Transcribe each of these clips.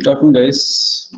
Talking, guys.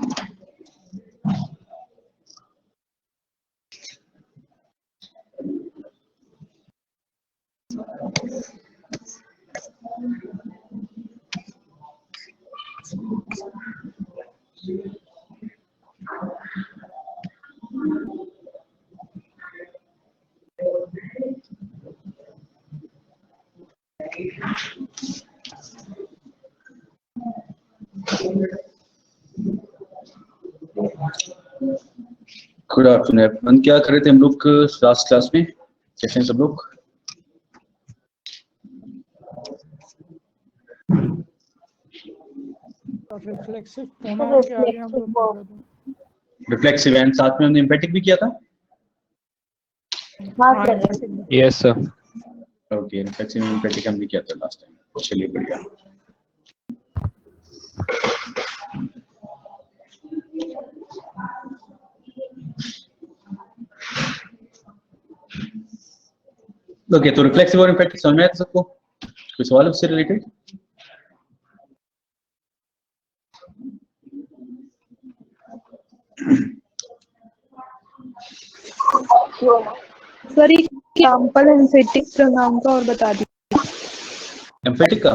Good afternoon everyone. क्या कर रहे थे हम लोग लास्ट क्लास में? कैसे हैं सब लोग? रिफ्लेक्सिव एंड साथ में हमने एम्पैथिक भी किया था। Yes sir. Okay, reflexive and empathic हमने किया था लास्ट टाइम। चलिए बढ़िया। ओके, तो रिफ्लेक्सिव और एम्पैथिक समझ में आया सबको? कोई सवाल उससे related? Sir example emphatic pronoun का और बता दीजिए। एम्फेटिक का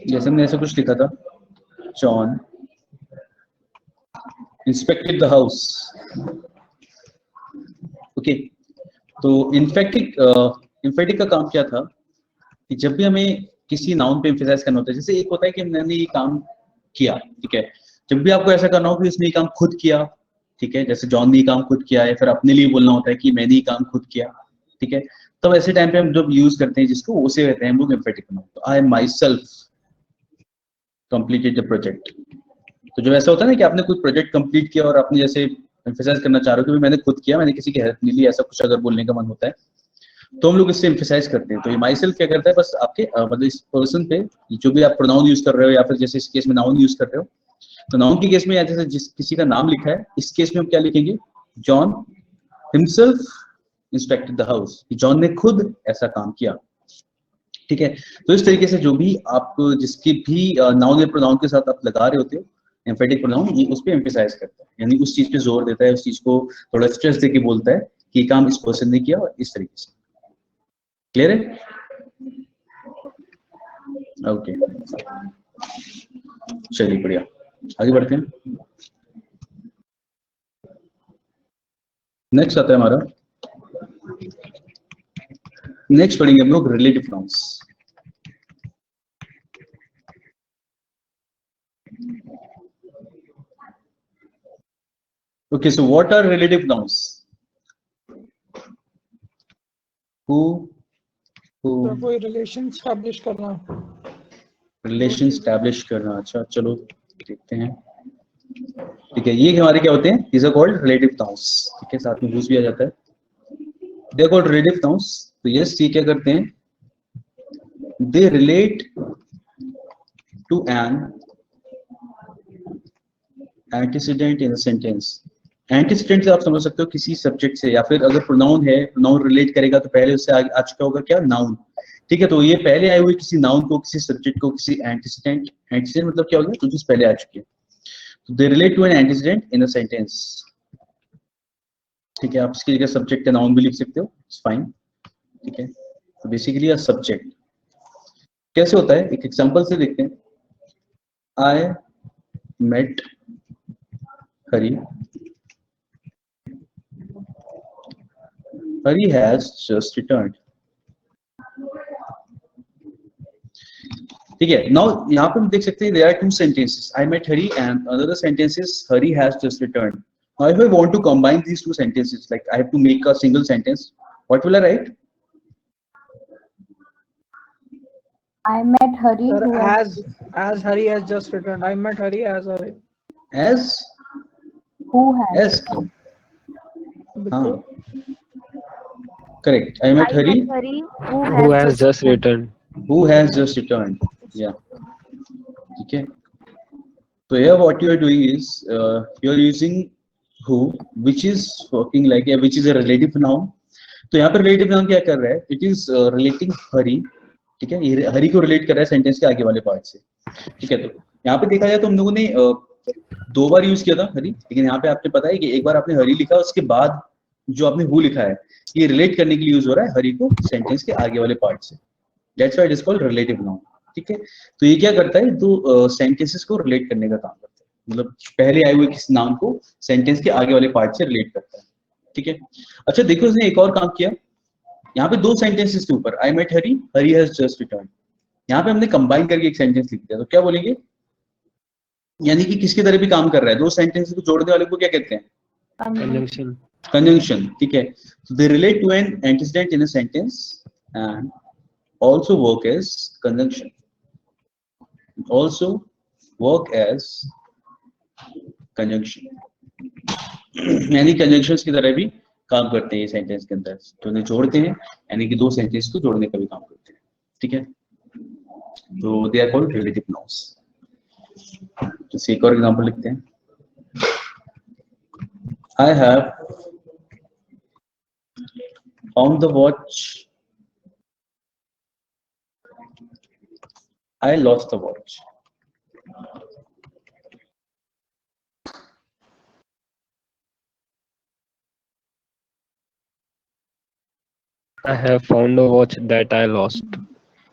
जैसे हमने ऐसा कुछ लिखा था, John inspected the house. Okay, तो इन्फेटिक का काम क्या था कि जब भी हमें किसी नाउन पे एम्फेसाइज करना होता है, जैसे एक होता है कि मैंने ये काम किया, ठीक है, जब भी आपको ऐसा करना हो कि उसने ये काम खुद किया, ठीक है, जैसे जॉन ने ये काम खुद किया है, फिर अपने लिए बोलना होता है कि मैंने ये काम खुद किया, ठीक है, तब ऐसे टाइम पे हम जब यूज करते हैं जिसको, उसे कहते हैं हम लोग emphatic noun. I my self completed the project. तो जब ऐसा होता है ना कि आपने कोई प्रोजेक्ट कंप्लीट किया और आपने जैसे एम्फेसाइज करना चाह रहे हो कि मैंने खुद किया, मैंने किसी की हेल्प नहीं ली, ऐसा कुछ अगर बोलने का मन होता है तो हम लोग इससे एम्फेसाइज करते हैं। तो ये माई सेल्फ क्या करता है, बस आपके मतलब इस पर्सन पे जो भी आप प्रोनाउन यूज कर रहे हो, या फिर जैसे इस केस में नाउन यूज कर रहे हो, तो नाउन के केस में या जैसे जिस किसी का नाम लिखा है, इस केस में हम क्या लिखेंगे, John himself inspected the house, John ने खुद ऐसा काम किया, ठीक है। तो इस तरीके से जो भी आप जिसकी भी नाउन या प्रोनाउन के साथ आप लगा रहे होते हो एम्फेटिक प्रोनाउन, ये उस पे एम्फेसाइज करता है, यानी उस चीज पे जोर देता है, उस चीज को थोड़ा स्ट्रेस देके बोलता है कि ये काम इस पर्सन ने किया, और इस तरीके से। क्लियर है? ओके, चलिए बढ़िया, आगे बढ़ते हैं। नेक्स्ट आता है हमारा, नेक्स्ट पढ़ेंगे हम लोग relative nouns. Okay, so what are relative nouns? Who तो कोई रिलेशन स्टैब्लिश करना। रिलेशन स्टैब्लिश करना। अच्छा, चलो देखते हैं। ठीक है, ये हमारे क्या होते हैं, these are called relative nouns। ठीक है, साथ में यूज भी आ जाता है, they are called relative nouns। तो यस, ये क्या करते हैं, they relate to an antecedent in a sentence। Antecedent से आप समझ सकते हो किसी सब्जेक्ट से, या फिर अगर प्रोनाउन है, प्रोनाउन रिलेट करेगा तो पहले उससे आ चुका होगा क्या, नाउन। ठीक है, तो ये पहले आए हुए किसी नाउन को, किसी सब्जेक्ट को, किसी एंटीसीडेंट, एंटीसीडेंट मतलब क्या हो गया, जो चीज पहले आ चुकी है। तो they relate to an antecedent in a sentence. ठीक है, आप इसकी जगह सब्जेक्ट का नाउन भी लिख सकते हो, इट्स फाइन। ठीक है, तो बेसिकली अ सब्जेक्ट कैसे होता है, एक एग्जांपल से देखते हैं। I met Hari, Hari has just returned। ठीक है, now यहाँ पे हम देख सकते हैं there are two sentences, I met Hari, and another sentence is Hari has just returned। Now if I want to combine these two sentences, like I have to make a single sentence, what will I write? I met Hari Sir, who as Hari has just returned. I met Hari as Hari. As who has as हाँ correct, I met Hari who has just returned. who has just returned. Yeah, ठीक है. So here what you are doing is you are using who which is working like which is a relative noun. तो यहाँ पर relative noun क्या कर रहा है? It is relating हरी, ठीक है, ये हरी को रिलेट कर रहा है सेंटेंस के आगे वाले पार्ट से, ठीक है. तो यहाँ पे देखा जाए तो हम लोगों ने 2 बार यूज किया था हरी, लेकिन यहाँ पे आपने पता है कि एक बार आपने हरी लिखा, उसके बाद जो आपने हु लिखा है ये रिलेट करने के लिए यूज हो रहा है हरी को सेंटेंस के आगे वाले पार्ट से. That's why it is called relative noun, ठीक है. तो ये क्या करता है? दो सेंटेंसेस को रिलेट करने का काम करता है, मतलब पहले आए हुए किसी नाउन को सेंटेंस के आगे वाले पार्ट से रिलेट करता है, ठीक है. अच्छा देखो, इसने एक और काम किया. यहाँ पे 2 सेंटेंसेस के ऊपर I met Hari, Hari has just return, यहाँ पे हमने कंबाइन करके एक सेंटेंस लिख दिया. तो क्या बोलेंगे? यानी कि किसकी तरह भी काम कर रहा है, 2 सेंटेंसेस को जोड़ने वाले को क्या कहते हैं? Conjunction. Conjunction, ठीक है. So they relate to an antecedent in a sentence and also work as conjunction. Also work as conjunction. यानी conjunctions की तरह भी काम करते हैं सेंटेंस के अंदर, तो उन्हें जोड़ते हैं, यानी कि 2 सेंटेंस को जोड़ने का भी काम करते हैं, ठीक है. तो they are called relative nouns. जैसे एक और एग्जांपल लिखते हैं. I have found the watch. I lost the watch. I have found a watch that I lost.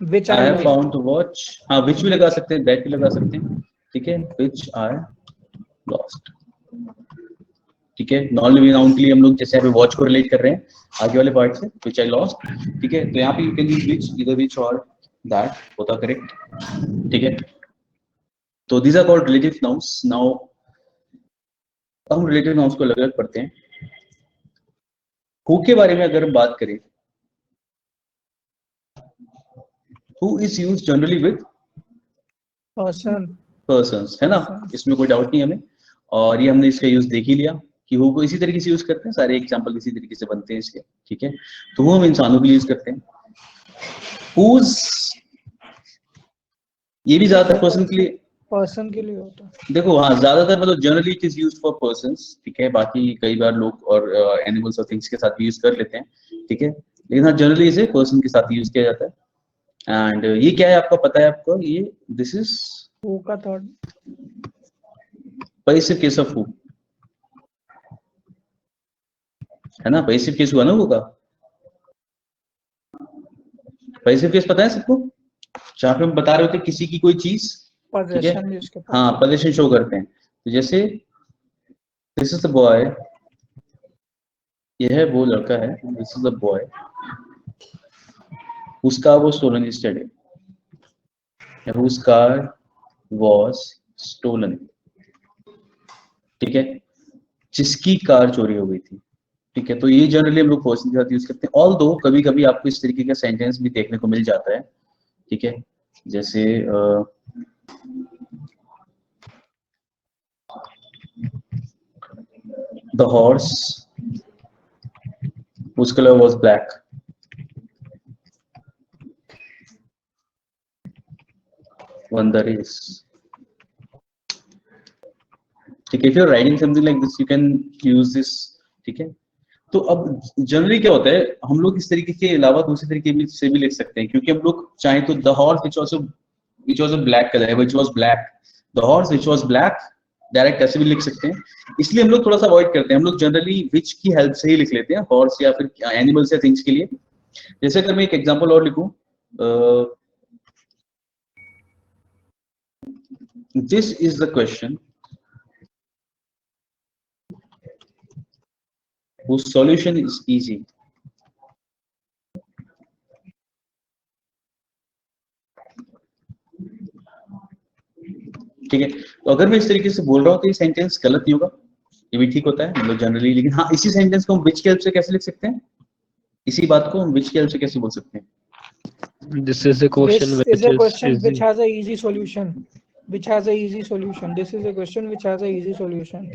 Which I I have found the watch. हाँ, which भी लगा सकते हैं, that भी लगा सकते हैं, ठीक है. Which I lost. ठीक है. नॉन लिविंग नाउन के लिए हम लोग जैसे यहाँ पे वॉच को रिलेट कर रहे हैं आगे वाले पार्ट से, which I lost, ठीक है. तो यहाँ पे you can use which, either which or that, होता करेक्ट, ठीक है. तो these are called relative nouns. Now हम relative nouns को अलग-अलग पढ़ते हैं. who के बारे में अगर हम बात करें, who is used generally with person. persons, है ना, इसमें कोई डाउट नहीं हमें. और ये हमने इसका यूज देख ही लिया कि हु को इसी तरीके से यूज करते हैं, सारे एग्जांपल इसी तरीके से बनते हैं इसके, ठीक है. तो वो हम इंसानों के लिए यूज करते हैं. whose ये भी ज्यादातर पर्सन के लिए, पर्सन के लिए होता है. देखो हाँ, ज्यादातर मतलब generally it is used for persons, ठीक है. बाकी कई बार लोग और एनिमल्स और थिंग्स के साथ भी यूज कर लेते हैं, ठीक है. लेकिन हाँ, जनरली इसे पर्सन के साथ यूज किया जाता है. एंड ये क्या है आपका पता है आपको? ये दिस इज Who का third. Passive case of who, है ना. पैसिव केस हुआ ना हु का. पैसिव केस पता है सबको? जहाँ पे हम बता रहे होते हैं किसी की कोई चीज, ठीक है, Possession भी उसके पास. हाँ, पोजीशन शो करते हैं. तो जैसे दिस इज द बॉय, ये है वो लड़का है, दिस इज द बॉय, उसका वो stolen yesterday, whose car was stolen, ठीक है, जिसकी कार चोरी हो गई थी, ठीक है. तो ये जनरली हम लोग पर्सन के साथ यूज करते हैं. ऑल्दो कभी कभी आपको इस तरीके का सेंटेंस भी देखने को मिल जाता है, ठीक है. जैसे the horse whose color was black won the race, ठीक है. if you're writing something like this you can use this, ठीक है. तो अब जनरली क्या होता है, हम लोग इस तरीके के अलावा दूसरे तरीके से भी लिख सकते हैं, क्योंकि हम लोग चाहें तो the horse which was a black color, which was black, the horse which was black, direct ऐसे भी लिख सकते हैं. इसलिए हम लोग थोड़ा सा अवॉइड करते हैं, हम लोग जनरली विच की हेल्प से ही लिख लेते हैं, हॉर्स या फिर एनिमल्स या थिंग्स के लिए. जैसे अगर मैं एक एग्जांपल और लिखूं, this is the question whose solution is easy. ठीक है. तो अगर मैं इस तरीके से बोल रहा हूँ तो ये सेंटेंस गलत नहीं होगा, ये भी ठीक होता है मतलब जनरली. लेकिन हाँ, इसी सेंटेंस को हम विच की हेल्प से कैसे लिख सकते हैं, इसी बात को हम विच की हेल्प से कैसे बोल सकते हैं? This is a question This which is a is question easy. which has a easy solution. Which has a easy solution. This is a question which has a easy solution.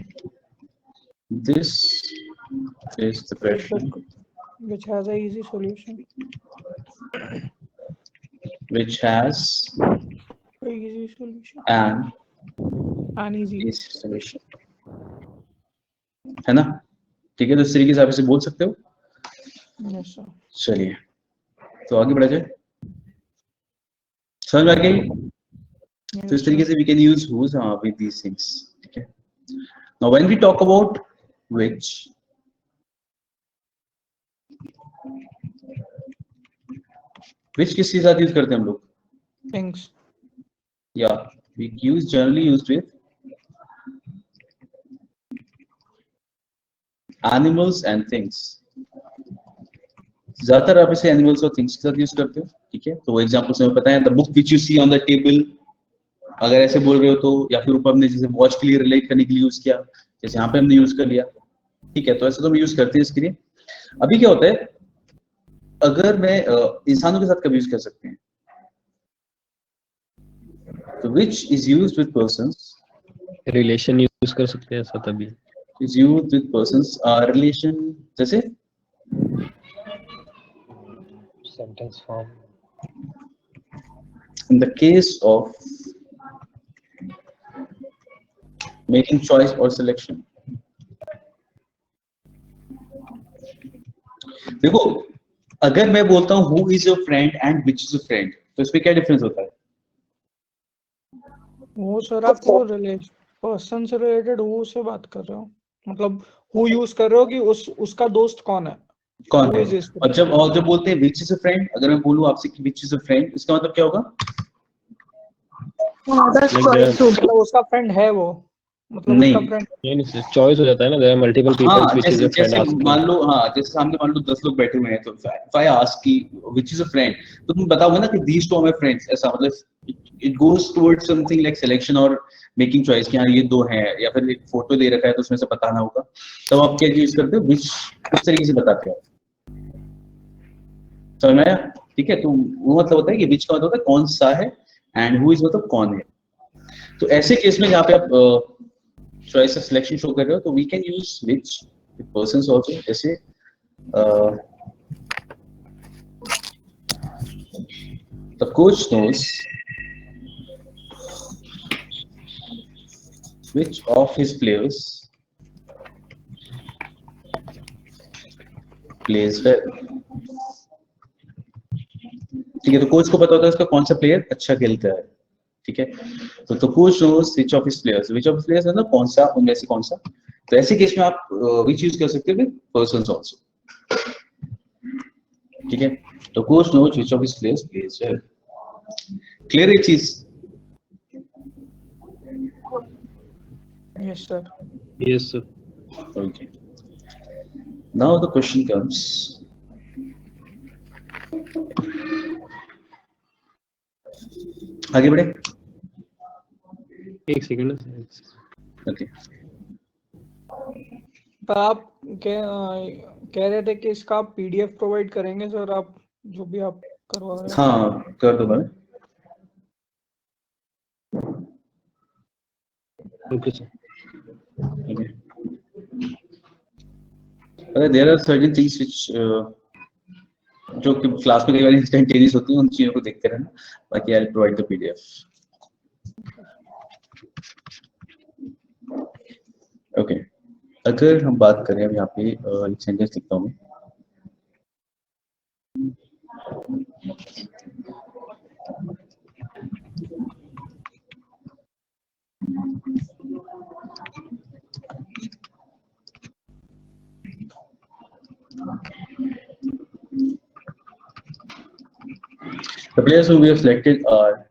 This is the question which has a easy solution. which has Easy solution. an Uneasy. easy solution, है ना? ठीक है, तो इस तरीके से आप इसे बोल सकते हो. Yes, sir. चलिए, तो आगे बढ़ा जाए. समझ में आ गई? तो इस तरीके से we can use whose with these things. ठीक है. Now when we talk about which, किसके साथ यूज करते हैं हम लोग? Things. Yeah, we generally used with animals and things. ज्यादातर आप इसे एनिमल्स और थिंग्स के साथ यूज करते हो. ठीक है, तो वो एग्जांपल से हमें पता है, the book which you see on the table, अगर ऐसे बोल रहे हो तो, या फिर ऊपर हमने जैसे वॉच के लिए रिलेट करने के लिए यूज किया, जैसे यहाँ पे हमने यूज कर लिया. ठीक है, तो ऐसे तो हम यूज करते हैं इसके लिए. अभी क्या होता है, अगर मैं इंसानों के साथ कभी यूज कर सकते हैं, तो which is used with persons, relation use कर सकते हैं ऐसा तभी. is used with persons, relation, जैसे sentence form. in the case of making choice or selection. देखो, अगर मैं बोलता हूँ who is your friend and which is your friend, तो इसमें क्या डिफरेंस होता है? वो सर आप वो रिलेशन पर्सन से रिलेटेड वो से बात कर रहे हो, मतलब हु यूज कर रहे हो कि उसका दोस्त कौन है, कौन Who है? is this और जब बोलते हैं which is a friend, अगर मैं बोलूँ आपसे कि which is a friend, इसका मतलब क्या होगा? बस Like choice हो गया। मतलब उसका फ्रेंड है वो, मतलब नहीं। उसका फ्रेंड. नहीं सर, चॉइस हो जाता है ना. देयर आर मल्टीपल पीपल हाँ, व्हिच इज जैसे अ फ्रेंड. जैसे आस्किंग. मान लो, हाँ, जैसे सामने मान लो 10 लोग बैठे हुए हैं, तो if I ask कि which is a friend, तो तुम बताओगे ना कि these two are my friends, ऐसा मतलब it goes towards something like selection और making choice कि हाँ ये दो हैं, या फिर एक फोटो दे रखा है तो उसमें से बताना होगा, तब आप क्या यूज करते हो? which, इस तरीके से बताते हो. समझ में आया? ठीक है, तो वो मतलब होता है कि which का मतलब होता है कौन सा है, and who is मतलब कौन है. तो ऐसे केस में जहाँ पे आप choice of selection show कर रहे हो, तो we can use which with persons also, जैसे the coach knows which of his players plays well. ठीक है, तो कोच को पता होता है उसका कौन सा प्लेयर अच्छा खेलता है. ठीक है, तो coach knows which of his players मतलब कौन सा, उनमें से कौन सा. तो ऐसे केस में आप which यूज कर सकते हो विद पर्सन्स आल्सो. ठीक है, तो coach knows which of his players plays well. Clear है चीज? Yes sir. Yes sir. Okay. Now the question comes. आगे बढ़े. एक सेकंड. ओके. पर आप कह रहे थे कि इसका आप पीडीएफ प्रोवाइड करेंगे सर, आप जो भी आप करवा रहे हैं. हाँ, कर दो मैंने. Okay sir. Okay. There are certain things which जो कि क्लास में कई बार इंस्टेंटेनियस होती हैं, उन चीजों को देखते रहना. बाकी I will provide the PDF. Okay, अगर हम बात करें, अब यहाँ पे एक सेंटेंस लिखता हूँ मैं. The players who we have selected are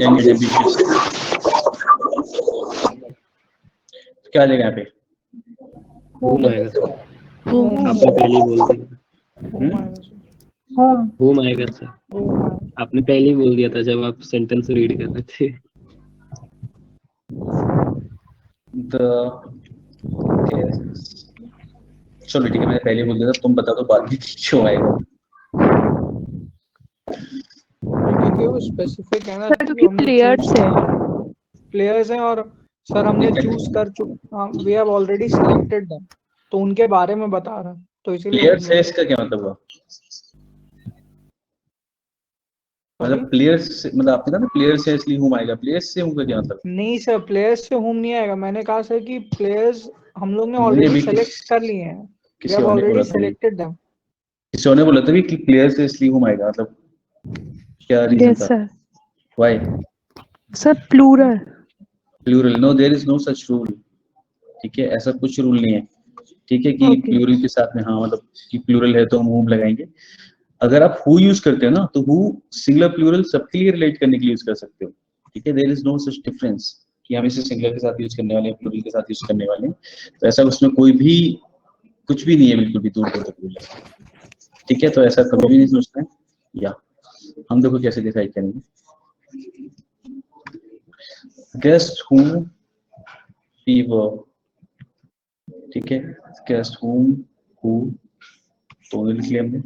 young and ambitious. क्या लेगा यहाँ पे? हूम आएगा सर. आपने पहले ही बोल दिया. हूम आएगा सर. आपने पहले ही बोल दिया था जब आप सेंटेंस रीड कर रहे थे. चलो ठीक है, मैंने पहले बोल दिया था, तुम बता दो बाद में क्यों आएगा. क्योंकि तो स्पेसिफिक है ना सर क्योंकि प्लेयर्स है। प्लेयर्स हैं और सर हमने चूज कर चुके, we have already selected them, तो उनके बारे में बता रहा, तो इसीलिए प्लेयर से इसका क्या मतलब हुआ? मतलब प्लेयर्स मतलब आपने कहा ना प्लेयर से इसलिए होम आएगा, प्लेयर्स से होम का क्या मतलब? नहीं सर, प्लेयर्स से होम नहीं आएगा, मैंने कहा सर कि प्लेयर्स हम लोग ने मैंने ऑलरेडी भी सेलेक्ट कर लिए हैं, वी किसी हैव और ने बोला ऑलरेडी था, सिलेक्टेड देम। किसी और ने बोला था कि प्लेयर से इसलिए होम आएगा, मतलब क्या रीजन यस था? Sir. Why? Sir plural. Plural, no there is no such rule. ठीक है, ऐसा कुछ रूल नहीं है। ठीक है कि Okay. प्लूरल के साथ में हाँ मतलब कि प्लूरल है तो हम होम लगाएंगे। अगर आप हु यूज करते हो ना तो हु सिंगुलर प्लूरल सबके लिए रिलेट करने के लिए यूज कर सकते हो। ठीक है, there is no such difference कि हम इसे सिंगुलर के साथ यूज करने वाले हैं प्लूरल के साथ यूज करने वाले हैं, तो ऐसा उसमें कोई भी कुछ भी नहीं है, बिल्कुल भी दूर दूर तक रूल है। ठीक है, तो ऐसा कभी भी नहीं सोचते हैं। या हम देखो कैसे डिसाइड करेंगे। गेस्ट हूम फीवर, ठीक है, गेस्ट हूम हु तो लिख लिया हमने।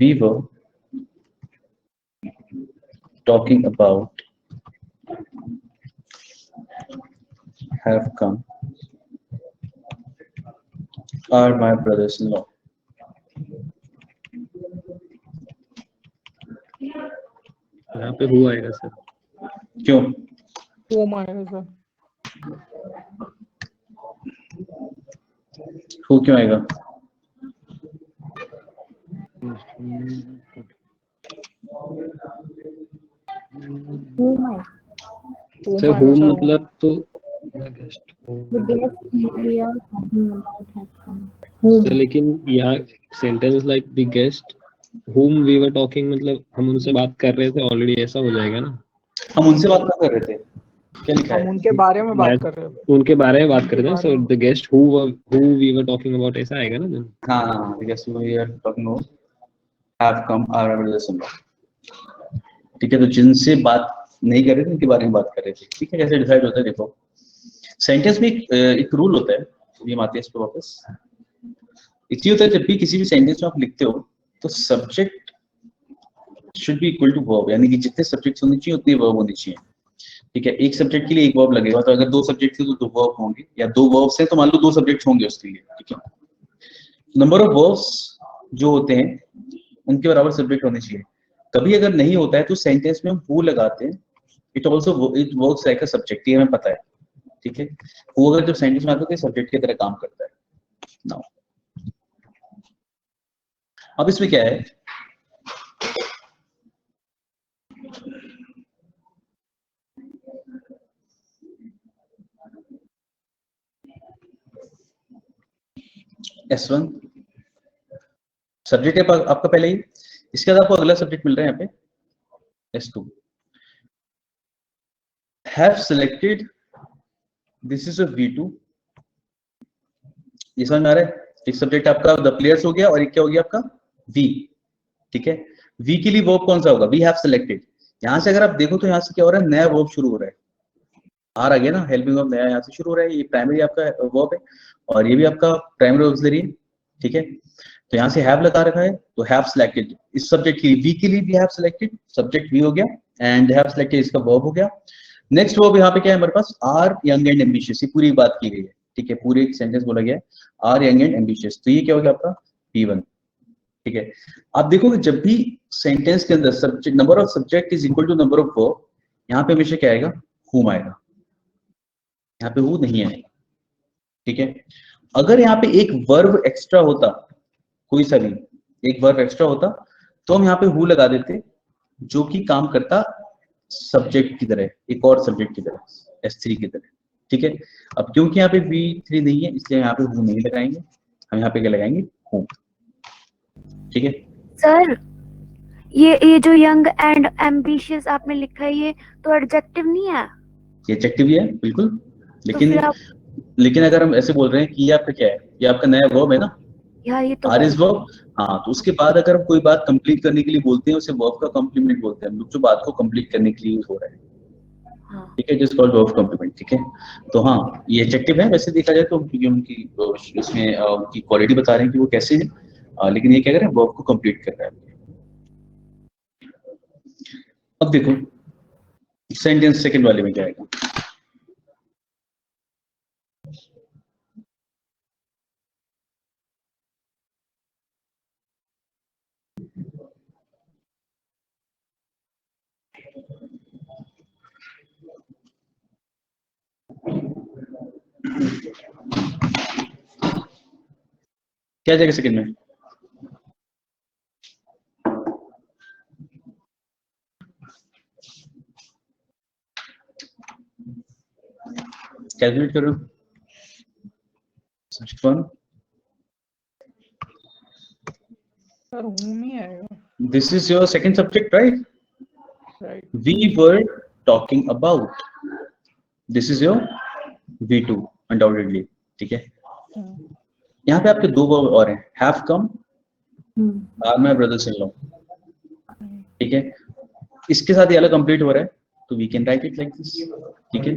We were talking about have come are my brothers-in-law. यहाँ पे हु आएगा सर। क्यों? होम आएगा सर। हु क्यों आएगा? सर होम मतलब तो सर, लेकिन यहाँ sentence like the guest whom we were talking मतलब हम उनसे बात कर रहे थे ऑलरेडी, ऐसा हो जाएगा ना। हम उनसे बात कर रहे थे, क्या लिखा हम है? उनके बारे में बात कर रहे हैं। उनके बारे में बात कर रहे थे, so the guest who we were talking about ऐसा आएगा ना then? हाँ हाँ, yes we are talking about have come are my brothers-in-law। ठीक है, तो जिनसे बात नहीं कर रहे थे उनके बारे में बात कर रहे थे। ठीक है, कैसे डिसाइड होता है देखो, सेंटेंस में एक रूल होता है, ये आते हैं इस पे वापस। इसलिए होता है जब भी किसी भी सेंटेंस में आप लिखते हो तो subject should be equal to verb, यानी कि जितने सब्जेक्ट्स होने चाहिए उतने वर्ब होने चाहिए। ठीक है, एक सब्जेक्ट के लिए एक वर्ब लगेगा, तो अगर दो सब्जेक्ट थे तो दो वर्ब होंगे, या दो वर्ब्स हैं तो मान लो दो सब्जेक्ट्स होंगे उसके लिए। ठीक है, नंबर ऑफ वर्ब्स जो होते हैं उनके बराबर सब्जेक्ट होने चाहिए। कभी अगर नहीं होता है तो सेंटेंस में हम हु लगाते हैं, it also it works like a subject, ये हमें पता है। ठीक है, वो अगर जब सेंटेंस में आता है तो सब्जेक्ट की तरह काम करता है। नाउ अब इसमें क्या है, S1 सब्जेक्ट है आपका पहले ही, इसके बाद आपको अगला सब्जेक्ट मिल रहा है यहाँ पे S2 have selected, this is a V2। ये समझ में आ रहा है? एक सब्जेक्ट आपका द प्लेयर्स हो गया और एक क्या हो गया आपका V। ठीक है, V के लिए वर्ब कौन सा होगा? We have selected. यहाँ से अगर आप देखो तो यहाँ से क्या हो रहा है, नया वर्ब शुरू हो रहा है, आर आ गया ना, हेल्पिंग वर्ब नया यहाँ से शुरू हो रहा है। ये प्राइमरी आपका वर्ब है और ये भी आपका प्राइमरी ऑक्सिलरी है। ठीक है, तो यहाँ से हैव लगा रखा है, तो हैव सिलेक्टेड इस सब्जेक्ट के लिए, वी के लिए भी हैव सिलेक्टेड, सब्जेक्ट वी हो गया एंड हैव सिलेक्टेड इसका वर्ब हो गया। नेक्स्ट वर्ब यहाँ पे क्या है हमारे पास, आर यंग एंड एम्बिशियस, ये पूरी बात की गई है। ठीक है, पूरे एक सेंटेंस बोला गया है आर यंग एंड एम्बिशियस, तो ये क्या हो गया आपका P1। ठीक है, आप देखोगे जब भी सेंटेंस के अंदर subject number of subject is equal to number of verb, यहाँ पे हमेशा क्या आएगा, हुम आएगा, यहाँ पे हु नहीं आएगा। ठीक है, अगर यहाँ पे एक वर्ब एक्स्ट्रा होता, कोई सा भी एक वर्ब एक्स्ट्रा होता, तो हम यहाँ पे हु लगा देते, जो कि काम करता सब्जेक्ट की तरह, एक और सब्जेक्ट की तरह, S3 की तरह। ठीक है, अब क्योंकि यहाँ पे V3 नहीं है इसलिए यहाँ पे हु नहीं लगाएंगे, हम यहाँ पे क्या लगाएंगे, हु। ठीक है सर, ये जो यंग एंड एम्बिशियस आपने लिखा है, ये तो एडजेक्टिव नहीं है? ये एडजेक्टिव ही है बिल्कुल, लेकिन फिर आप लेकिन अगर हम ऐसे बोल रहे हैं कि ये आपका क्या है, ये आपका नया वर्ब है ना, यार ये तो आर इज वर्ब। हाँ, तो उसके बाद अगर हम कोई बात कंप्लीट करने के लिए बोलते हैं उसे वर्ब का कॉम्प्लीमेंट बोलते हैं हम लोग, जो बात को कंप्लीट करने के लिए यूज हो रहा है। हाँ। ठीक है, जस्ट कॉल्ड वर्ब कॉम्प्लीमेंट। ठीक है, तो हाँ ये एडजेक्टिव है वैसे देखा जाए तो, क्योंकि उनकी उसमें उनकी क्वालिटी बता रहे हैं कि वो कैसे है, लेकिन ये क्या कर रहे हैं, वर्ब को कंप्लीट कर रहा है। अब देखो सेंटेंस सेकंड वाले में क्या आएगा, क्या जाएगा सेकंड में? कैलकुलेट करो सब्जेक्ट वन, सर whom ही आएगा, this is your second subject right, right? We were talking about, this is your V2 undoubtedly, ठीक है। यहाँ पे आपके दो वर्ब और हैं, have come, are my brothers in law, ठीक है। इसके साथ ये अलग कंप्लीट हो रहा है, तो we can write it like this, ठीक है।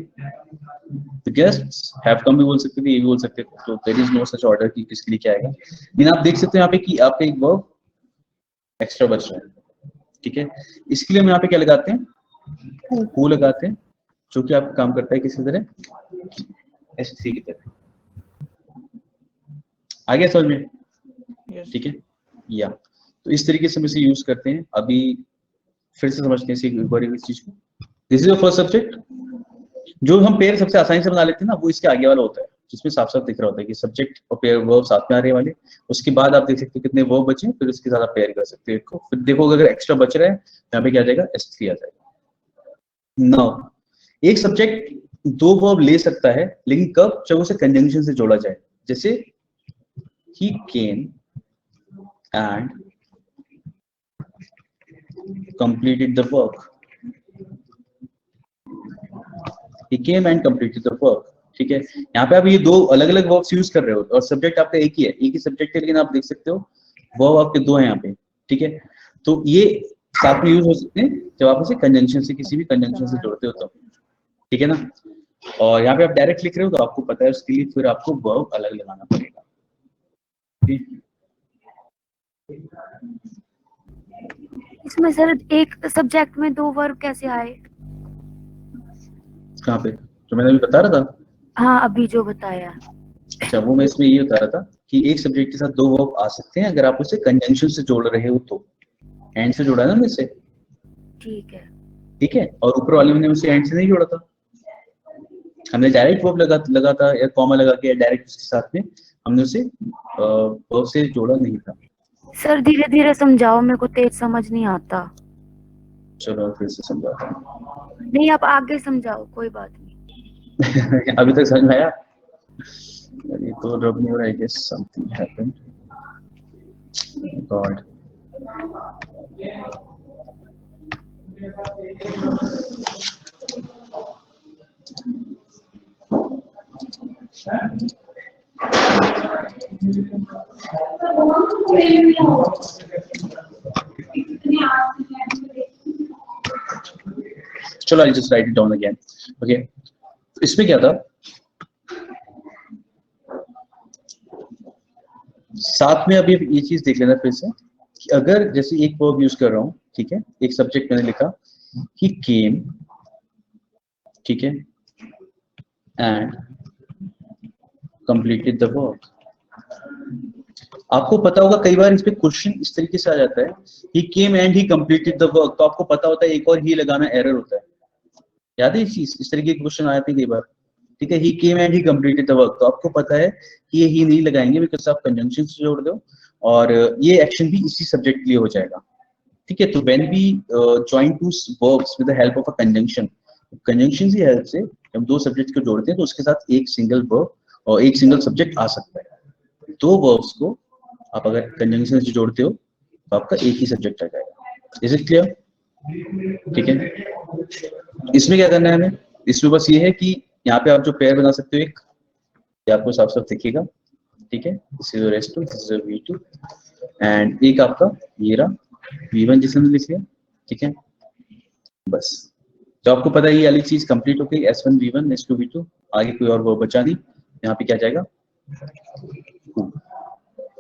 तो गेस्ट्स हैव कम भी बोल सकते थे, ये भी बोल सकते थे, तो there is no such order कि किसके लिए क्या आएगा। लेकिन आप देख सकते हो यहाँ पे कि आपका एक वर्ब एक्स्ट्रा बच रहा है, ठीक है। इसके लिए हम यहाँ पे क्या लगाते हैं, हु लगाते हैं, जो कि आपका काम करता है किसी तरह S3 की तरह। आ गया समझ में, Yes. ठीक है। या तो इस तरीके से हम इसे यूज करते हैं। अभी फिर से समझते हैं एक बार इस चीज को। This is your first subject. जो हम पेयर सबसे आसानी से बना लेते हैं ना, वो इसके आगे वाला होता है, जिसमें साफ साफ दिख रहा होता है कि सब्जेक्ट और पेयर वर्ब साथ में आ रहे वाले। उसके बाद आप देख सकते हो कितने वर्ब बचे, फिर उसके साथ आप पेयर कर सकते हो। फिर देखो अगर एक्स्ट्रा बच रहा है यहाँ पे क्या आ जाएगा, S3 आ जाएगा। नाउ एक सब्जेक्ट दो वर्ब ले सकता है, लेकिन कब, जब उसे कंजंक्शन से जोड़ा जाए। जैसे he came and completed the work, he came and completed the work, ठीक है। यहाँ पे आप ये दो अलग अलग वर्ब्स यूज कर रहे हो और सब्जेक्ट आपका एक ही है, एक ही सब्जेक्ट है, लेकिन आप देख सकते हो वर्ब आपके दो हैं यहाँ पे, ठीक है। तो ये साथ में यूज हो सकते हैं जब आप इसे कंजंक्शन से, किसी भी कंजंक्शन से जोड़ते हो तो, ठीक है ना। और यहाँ पे आप डायरेक्ट लिख रहे हो तो आपको पता है, उसके लिए फिर आपको वर्ब अलग लगाना पड़ेगा, ठीक। इसमें सर एक सब्जेक्ट में दो वर्ब कैसे आए? कहाँ पे, जो मैंने अभी बता रहा था। हाँ अभी जो बताया। अच्छा, वो मैं इसमें ये बता रहा था कि एक सब्जेक्ट के साथ दो वर्ब आ सकते हैं अगर आप उसे कंजंक्शन से जोड़ रहे हो तो। एंड से जोड़ा है ना हमने इसे, ठीक है। ठीक है। और ऊपर वाले में उसे एंड से नहीं जोड़ा था, हमने डायरेक्ट वर्ब लगा था या कॉमा लगा के, या डायरेक्ट उसके साथ में हमने उसे वर्ब से जोड़ा नहीं था। सर धीरे धीरे समझाओ, मेरे को तेज समझ नहीं आता। चलो फिर से समझाता हूँ। नहीं आप आगे समझाओ, कोई बात नहीं। अभी तक समझ में आया? ये तो रब नहीं हो रहा है, I guess something happened, God. चलो I just write it down again, okay. इसमें क्या था, साथ में अभी ये चीज देख लेना फिर से कि अगर जैसे एक वर्ब यूज कर रहा हूं, ठीक है, एक सब्जेक्ट मैंने लिखा he came, ठीक है, and completed the work। आपको पता होगा कई बार इस पे क्वेश्चन इस तरीके से आ जाता है, he came and he completed the work, तो आपको पता होता है एक और ही लगाना एरर होता है। याद है ये चीज, इस तरीके के क्वेश्चन आए थे कई बार, ठीक है। he came and he completed the work, तो आपको पता है कि ये ही नहीं लगाएंगे बिकॉज़ आप कंजंक्शन से जोड़ दो, और ये एक्शन भी इसी सब्जेक्ट के लिए हो जाएगा, ठीक है। तो when we join two verbs with the help of a conjunction, conjunction की हेल्प से हम दो सब्जेक्ट को जोड़ते हैं तो उसके साथ एक सिंगल वर्ब और एक सिंगल सब्जेक्ट आ सकता है। दो वर्ब्स को आप अगर कंजंक्शन से जोड़ते हो तो आपका एक ही सब्जेक्ट आ जाएगा। Is it clear? ठीक है। इसमें क्या करना है हमें, इसमें बस ये है कि यहाँ पे आप जो पेयर बना सकते हो, एक ये आपको साफ साफ दिखेगा, ठीक है। This is S2, this is V2, and एक आपका ये रहा V1 जिसे हमने लिख लिया, ठीक है। बस तो आपको पता है ये वाली चीज कंप्लीट हो गई, S1 V1 S2 V2, आगे कोई और वो बचा नहीं। यहाँ पे क्या जाएगा,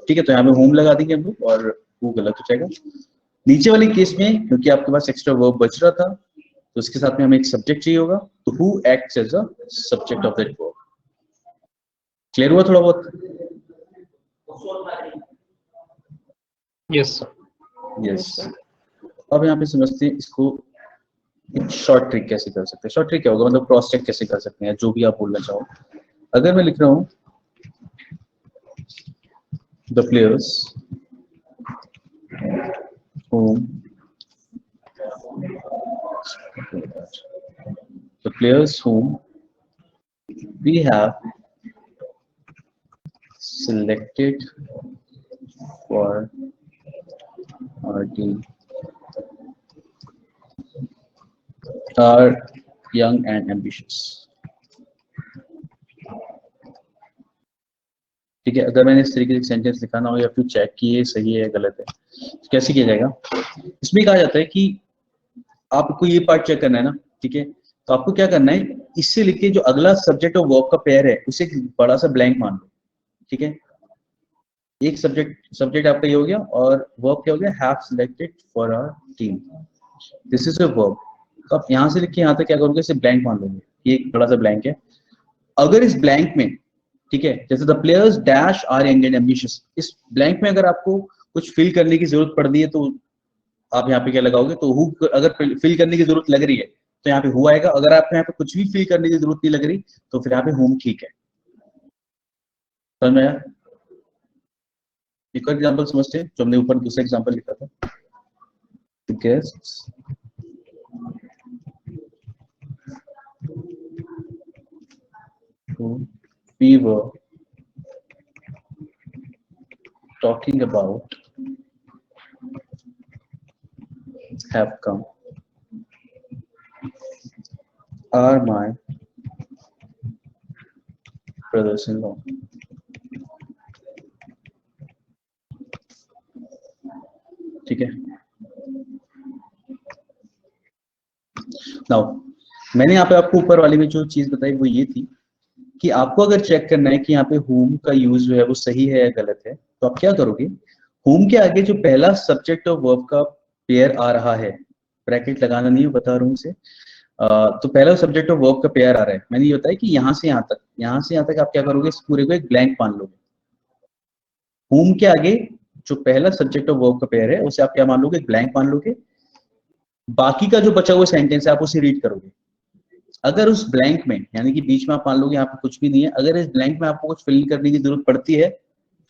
ठीक है। तो यहाँ पे होम लगा देंगे हम लोग और वो गलत हो जाएगा। नीचे वाले केस में क्योंकि आपके पास एक्स्ट्रा वर्ब बच रहा था तो उसके साथ में हमें एक सब्जेक्ट चाहिए होगा, तो who acts as a subject of that verb. Clear हुआ थोड़ा बहुत? Yes yes. अब यहाँ पे समझते हैं इसको एक शॉर्ट ट्रिक कैसे कर सकते हैं। शॉर्ट ट्रिक क्या होगा, मतलब क्रॉस चेक कैसे कर सकते हैं, जो भी आप बोलना चाहो। अगर मैं लिख रहा हूँ the players whom we have selected for our team are young and ambitious। ठीक है, अगर मैंने इस तरीके से सेंटेंस लिखाना हो या फिर चेक कि ये सही है या गलत है, तो कैसे किया जाएगा? इसमें कहा जाता है कि आपको ये पार्ट चेक करना है ना, ठीक है, तो आपको क्या करना है, इससे लिख के जो अगला सब्जेक्ट और वर्ब का पेयर है उसे एक बड़ा सा ब्लैंक मान लो। ठीक है, एक सब्जेक्ट आपका ये हो गया और वर्ब क्या हो गया, have selected for our team, this is a verb. तो आप यहाँ से लिख के यहाँ तक क्या करोगे, इसे ब्लैंक मान लोगे, ये एक बड़ा सा ब्लैंक है। अगर इस ब्लैंक में, ठीक है, जैसे the players dash are young and ambitious, इस ब्लैंक में अगर आपको कुछ फिल करने की जरूरत पड़ रही है तो आप यहाँ पे क्या लगाओगे, तो हु अगर फिल करने की जरूरत लग रही है तो यहाँ पे हु आएगा। अगर आप यहाँ पे कुछ भी फिल करने की जरूरत नहीं लग रही तो फिर यहाँ पे हुम ठीक है। समझ में आया? एक और एग्जांपल समझते हैं जो हमने ऊपर दूसरा एग्जांपल लिखा था। The guests who we were talking about have come are my brothers-in-law। ठीक है, नाउ मैंने यहाँ पे आपको ऊपर वाले में जो चीज बताई वो ये थी कि आपको अगर चेक करना है कि यहाँ पे whom का यूज जो है वो सही है या गलत है, तो आप क्या करोगे, whom के आगे जो पहला सब्जेक्ट और वर्ब का पेयर आ रहा है, ब्रैकेट लगाना नहीं है, बता रहा हूँ इसे, तो पहला सब्जेक्ट और वर्ब का पेयर आ रहा है, मैंने ये बताया कि यहाँ से यहाँ तक आप क्या करोगे, इस पूरे को एक ब्लैंक मान लोगे। whom के आगे जो पहला सब्जेक्ट और वर्ब का पेयर है उसे आप क्या मान लोगे, ब्लैंक मान लोगे। बाकी का जो बचा हुआ सेंटेंस है आप उसे रीड करोगे। अगर उस ब्लैंक में, यानी कि बीच में आप मान लोगे यहाँ पे कुछ भी नहीं है, अगर इस ब्लैंक में आपको कुछ फिल करने की जरूरत पड़ती है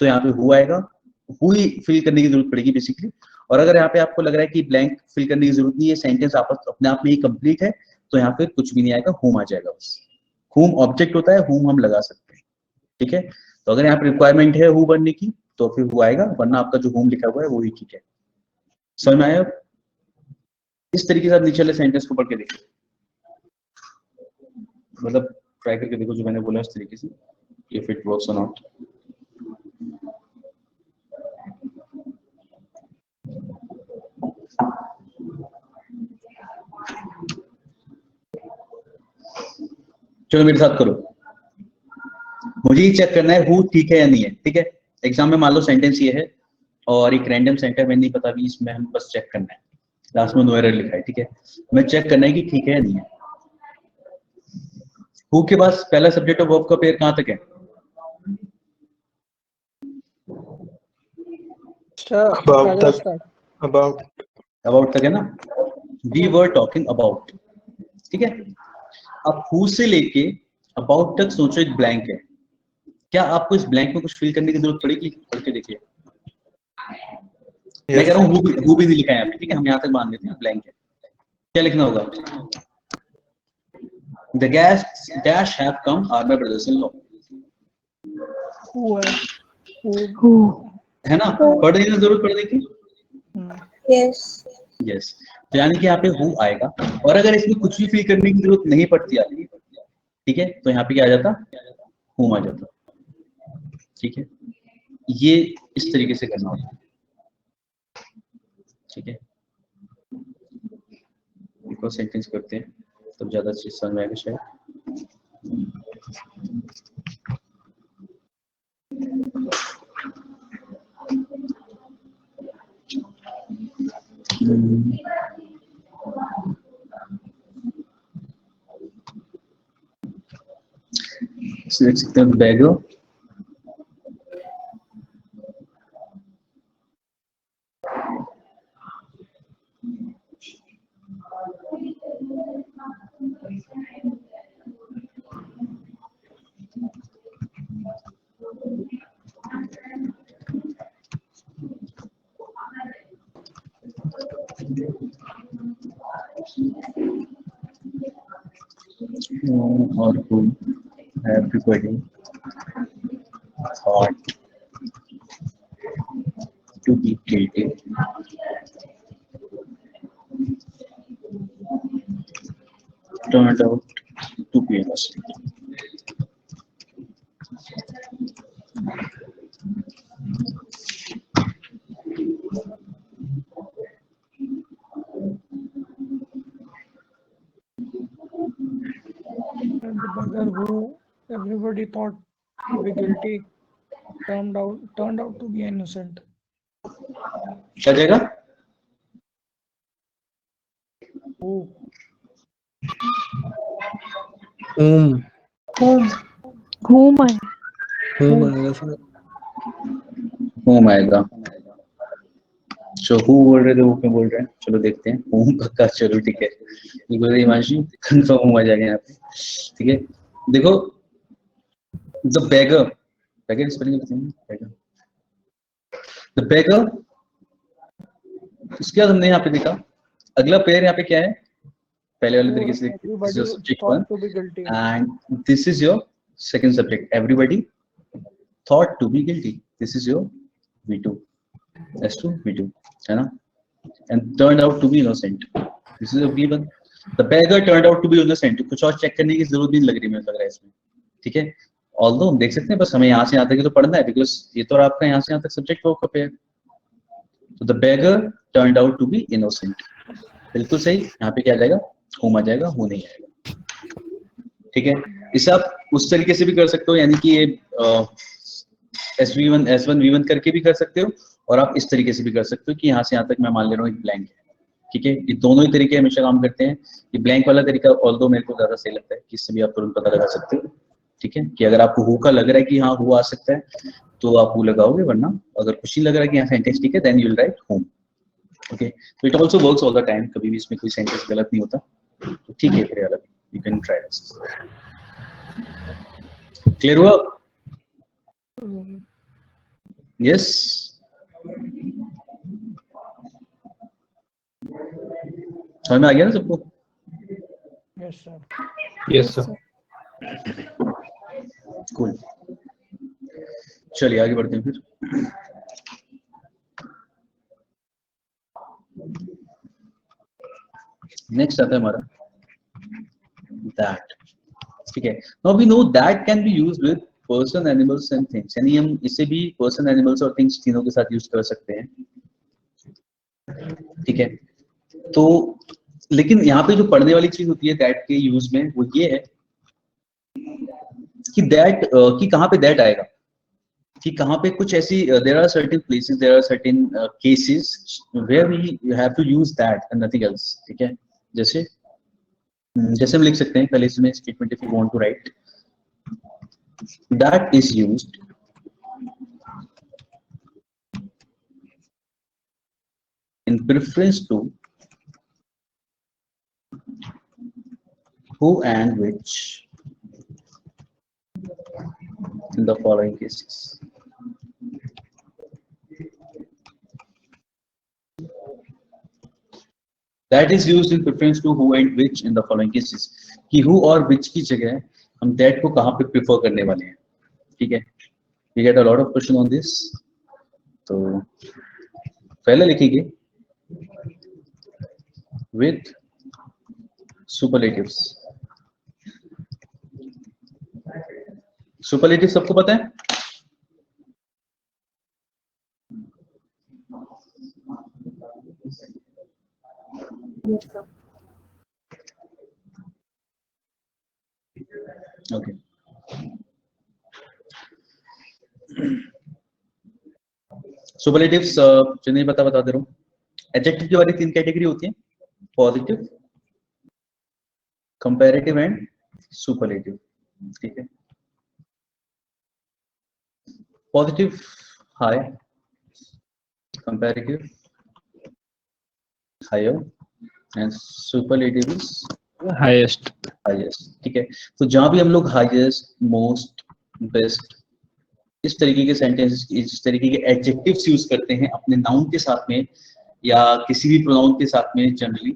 तो यहाँ पे हु आएगा, हु ही फिल करने की जरूरत पड़ेगी बेसिकली। और अगर यहाँ पे आपको लग रहा है कि ब्लैंक फिल करने की जरूरत नहीं है, सेंटेंस अपने आप में ही कंप्लीट है, तो यहाँ पे कुछ भी नहीं आएगा, हुम आ जाएगा बस। हुम ऑब्जेक्ट होता है, हुम हम लगा सकते हैं। ठीक है, तो अगर यहाँ पे रिक्वायरमेंट है हु बनने की तो फिर हु आएगा, वरना आपका जो हुम लिखा हुआ है वो ही ठीक है। समझ में आया? इस तरीके से आप नीचे वाले सेंटेंस को पढ़ के देखिए, मतलब ट्राई करके देखो जो मैंने बोला उस तरीके से, इफ इट वर्क्स और नॉट। चलो मेरे साथ करो, मुझे ये चेक करना है हु ठीक है या नहीं है। ठीक है, एग्जाम में मान लो सेंटेंस ये है और एक रैंडम सेंटर में नहीं पता भी, इसमें हम बस चेक करना है, लास्ट में नो एरर लिखा है। ठीक है, मैं चेक करना है कि ठीक है या नहीं है। हु के पास पहला सब्जेक्ट और वर्ब का पेयर कहां तक है? अबाउट तक है ना, वी वर टॉकिंग अबाउट। ठीक है, अब हु से लेके अबाउट तक सोचो एक ब्लैंक है, क्या आपको इस ब्लैंक में कुछ फिल करने की जरूरत पड़ेगी? पढ़ के देखिए। मैं कह रहा हूँ हु भी नहीं लिखा है यहाँ पे, ठीक है, हम यहाँ तक मान लेते हैं ब्लैंक है। क्या लिखना होगा? The guests dash have come are my brothers-in-law। है ना, पढ़ने की जरूरत पड़ने की? यस, तो यानी कि यहाँ पे हु आएगा, और अगर इसमें कुछ भी फिल करने की जरूरत नहीं पड़ती आपकी, ठीक है, तो यहाँ पे क्या आ जाता, हुम आ जाता। ठीक है, ये इस तरीके से करना होता है। ठीक है, एक और सेंटेंस करते हैं तब ज्यादा अच्छी समझ में आएगा शायद। देख सकते हैं बैगो, और everybody thought to be guilty. Turned out to be innocent. And the beggar who everybody thought to be guilty turned out to be innocent. क्या जाएगा? Who? whom Whom I? whom आएगा सर। होम आएगा। So who बोल रहे थे, वो क्यों बोल रहे हैं? चलो देखते हैं। होम पक्का, चलो ठीक है। बिल्कुल हिमांशु कंफर्म हुआ जाएगा यहाँ पे, ठीक है। देखो द बेगर, बेगर स्पेलिंग बताइए। द बेगर, उसके बाद हमने यहाँ पे देखा अगला पेयर यहाँ पे क्या है, पहले वाले तरीके से Everybody subject thought 1 to be guilty. and this is your second subject. Everybody thought to be guilty. This is your V2, S2 V2, है ना, and turned out to be innocent. This is a V1. The beggar turned out to be innocent. कुछ और check करने की जरूरत नहीं लग रही मुझे लग रहा है इसमें, ठीक है। ऑल्दो हम देख सकते हैं, बस हमें यहाँ से यहाँ तक ही तो पढ़ना है, बिकॉज ये तो आपका यहाँ से यहाँ तक सब्जेक्ट वर्ब का पेयर। तो the beggar turned out to be innocent, बिल्कुल सही। यहाँ पे क्या आ जाएगा, होम आ जाएगा, हो नहीं आएगा, ठीक है। इसे आप उस तरीके से भी कर सकते हो, यानी कि ये SV1 S1 V1 करके भी कर सकते हो, और आप इस तरीके से भी कर सकते हो कि यहाँ से यहाँ तक मैं मान ले रहा हूँ एक ब्लैंक है, ठीक है। ये दोनों ही तरीके हमेशा काम करते हैं। ये ब्लैंक वाला तरीका ऑल्दो मेरे को ज्यादा सही लगता है कि इससे भी आप तुरंत पता लगा सकते हो, ठीक है, कि अगर आपको हु का लग रहा है कि हाँ हु आ सकता है तो आप हु लगाओगे, वरना अगर कुछ नहीं लग रहा है कि यहाँ सेंटेंस ठीक है, then you will write home, okay. तो it also works all the time, कभी भी इसमें कोई सेंटेंस गलत नहीं होता, तो ठीक है, फिर अलग you can try this. Clear हुआ? यस, समझ में आ गया ना सबको? Yes, sir. yes sir। Cool, चलिए आगे बढ़ते हैं फिर। नेक्स्ट आता है हमारा दैट, ठीक है। Now we know that can be used with person, animals and things, यानी हम इसे भी पर्सन, एनिमल्स और थिंग्स तीनों के साथ यूज कर सकते हैं, ठीक है। तो लेकिन यहाँ पे जो पढ़ने वाली चीज होती है दैट के यूज में, वो ये है कि दैट कि कहाँ पे दैट आएगा, कि कहाँ पे कुछ ऐसी there are certain places, there are certain cases where we have to use that and nothing else, ठीक है। जैसे जैसे हम लिख सकते हैं पहले इसमें statement, if you want to write that is used in preference to who and which in the following cases. That is used in preference to who and which in the following cases. कि who और which की जगह हम that को कहाँ पे prefer करने वाले हैं, ठीक है। We get a lot of question on this. तो पहले लिखेंगे with superlatives. सुपरलेटिव सबको पता है? ओके, सुपरलेटिव्स जो नहीं पता बता दे रहा हूँ। एडजेक्टिव की वाली 3 कैटेगरी होती है, पॉजिटिव, कंपैरेटिव एंड सुपरलेटिव। ठीक है, positive high, comparative higher and superlative is highest. Highest. ठीक है, तो जहां भी हम लोग हाईएस्ट, मोस्ट, बेस्ट, इस तरीके के सेंटेंसेस, इस तरीके के एडजेक्टिव्स यूज करते हैं अपने नाउन के साथ में या किसी भी प्रोनाउन के साथ में जनरली,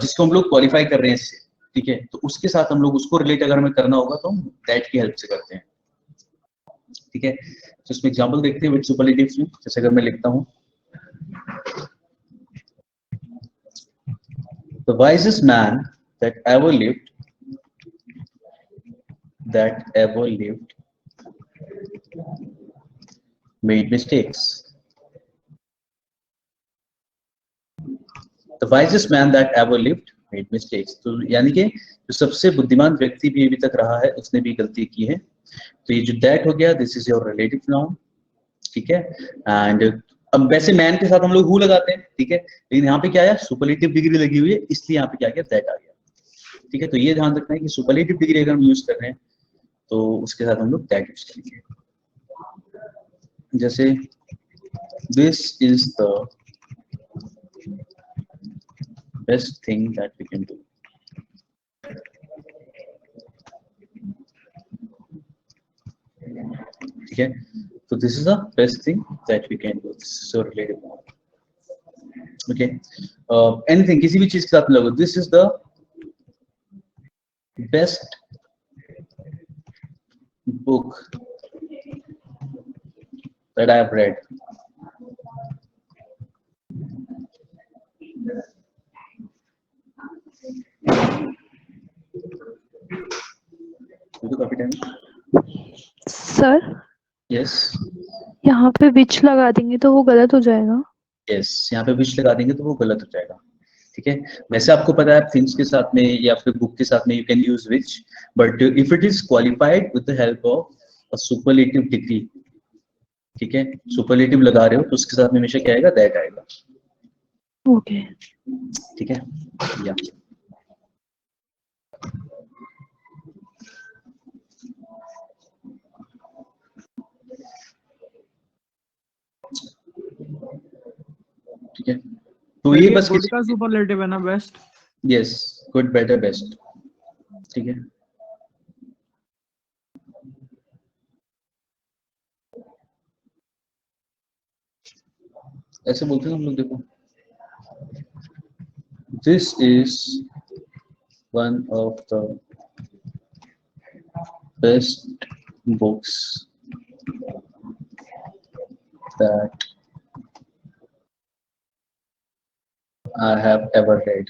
जिसको हम लोग क्वालिफाई कर रहे हैं इससे, ठीक है, तो उसके साथ हम लोग उसको रिलेट अगर हमें करना होगा तो हम दैट की हेल्प से करते हैं। ठीक है, तो इसमें एग्जांपल देखते हैं विद सुपरलेटिव्स में। जैसे अगर मैं लिखता हूं the wisest man that ever lived made mistakes. The wisest man that ever lived made mistakes. तो यानी कि जो सबसे बुद्धिमान व्यक्ति भी अभी तक रहा है उसने भी गलती की है। तो ये जो that हो गया, this is your relative noun, ठीक है। एंड अब वैसे मैन के साथ हम लोग who लगाते हैं, ठीक है, लेकिन यहाँ पे क्या है, सुपरलेटिव डिग्री लगी हुई है, इसलिए यहाँ पे क्या गया, that आ गया। ठीक है, तो ये ध्यान रखना है कि सुपरलेटिव डिग्री अगर हम यूज कर रहे हैं तो उसके साथ हम लोग that यूज करेंगे। जैसे this is the best thing that we can do. ठीक है, तो this is the best thing that we can do. This is so related now. Okay, anything, किसी भी चीज के साथ लगो, this is the best book that I have read. काफी टाइम। सर यस यहाँ पे विच लगा देंगे तो वो गलत हो जाएगा। यस, यहाँ पे विच लगा देंगे तो वो गलत हो जाएगा। ठीक है, वैसे आपको पता है थिंग्स के साथ में या फिर बुक के साथ में you can use which, but if it is qualified with the help of a superlative degree, ठीक है, सुपरलेटिव लगा रहे हो तो उसके साथ में हमेशा क्या आएगा, दैट आएगा। ओके ठीक है, या ठीक है, तो ये बस गुड का सुपरलेटिव है ना, best. Yes, good, better, best. ठीक है, ऐसे बोलते हैं हम लोग, देखो this is one of the best books that I have ever read.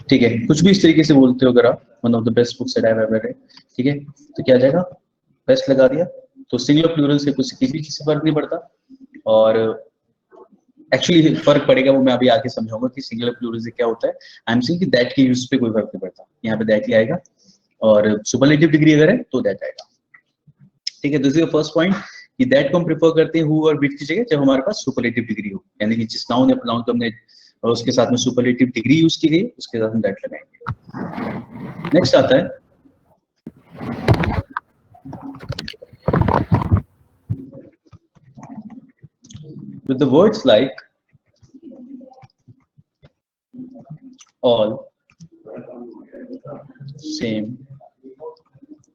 ठीक है, कुछ भी इस तरीके से बोलते हो अगर आप, one of the best books that I have ever read, ठीक है, तो क्या आ जाएगा, बेस्ट लगा दिया, तो सिंगुलर प्लूरल से कुछ किसी चीज से फर्क नहीं पड़ता, और एक्चुअली फर्क पड़ेगा वो मैं अभी आगे समझाऊंगा कि सिंगुलर प्लूरल से क्या होता है। आई एम सेइंग कि दैट के यूज पे कोई फर्क नहीं पड़ता, यहाँ पे दैट ही आएगा, और सुपरलेटिव डिग्री अगर है तो दैट आएगा। ठीक है, this is the first point कि दैट को हम प्रेफर करते हैं हु और विच की जगह जब हमारे पास सुपरलेटिव डिग्री हो, यानी कि जिस नाउन या प्रोनाउन को हमने और उसके साथ में सुपरलेटिव डिग्री यूज की गई उसके साथ हम दैट लगाएंगे। नेक्स्ट आता है with the words like all, same,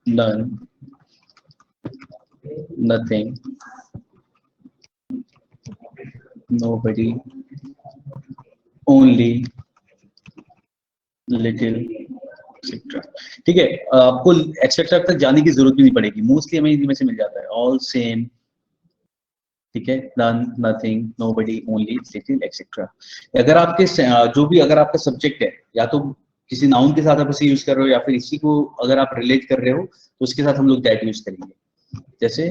none, nothing, nobody, only, little, etcetera. ठीक है, आपको एक्सेट्रा तक जाने की जरूरत भी नहीं पड़ेगी, मोस्टली हमें इनमें से मिल जाता है, ऑल, सेम, ठीक है, none, nothing, nobody, only, little, etcetera. अगर आपके जो भी अगर आपका सब्जेक्ट है, या तो किसी नाउन के साथ आप इसे यूज कर रहे हो या फिर इसी को अगर आप रिलेट कर रहे हो तो उसके साथ हम लोग दैट यूज करेंगे। जैसे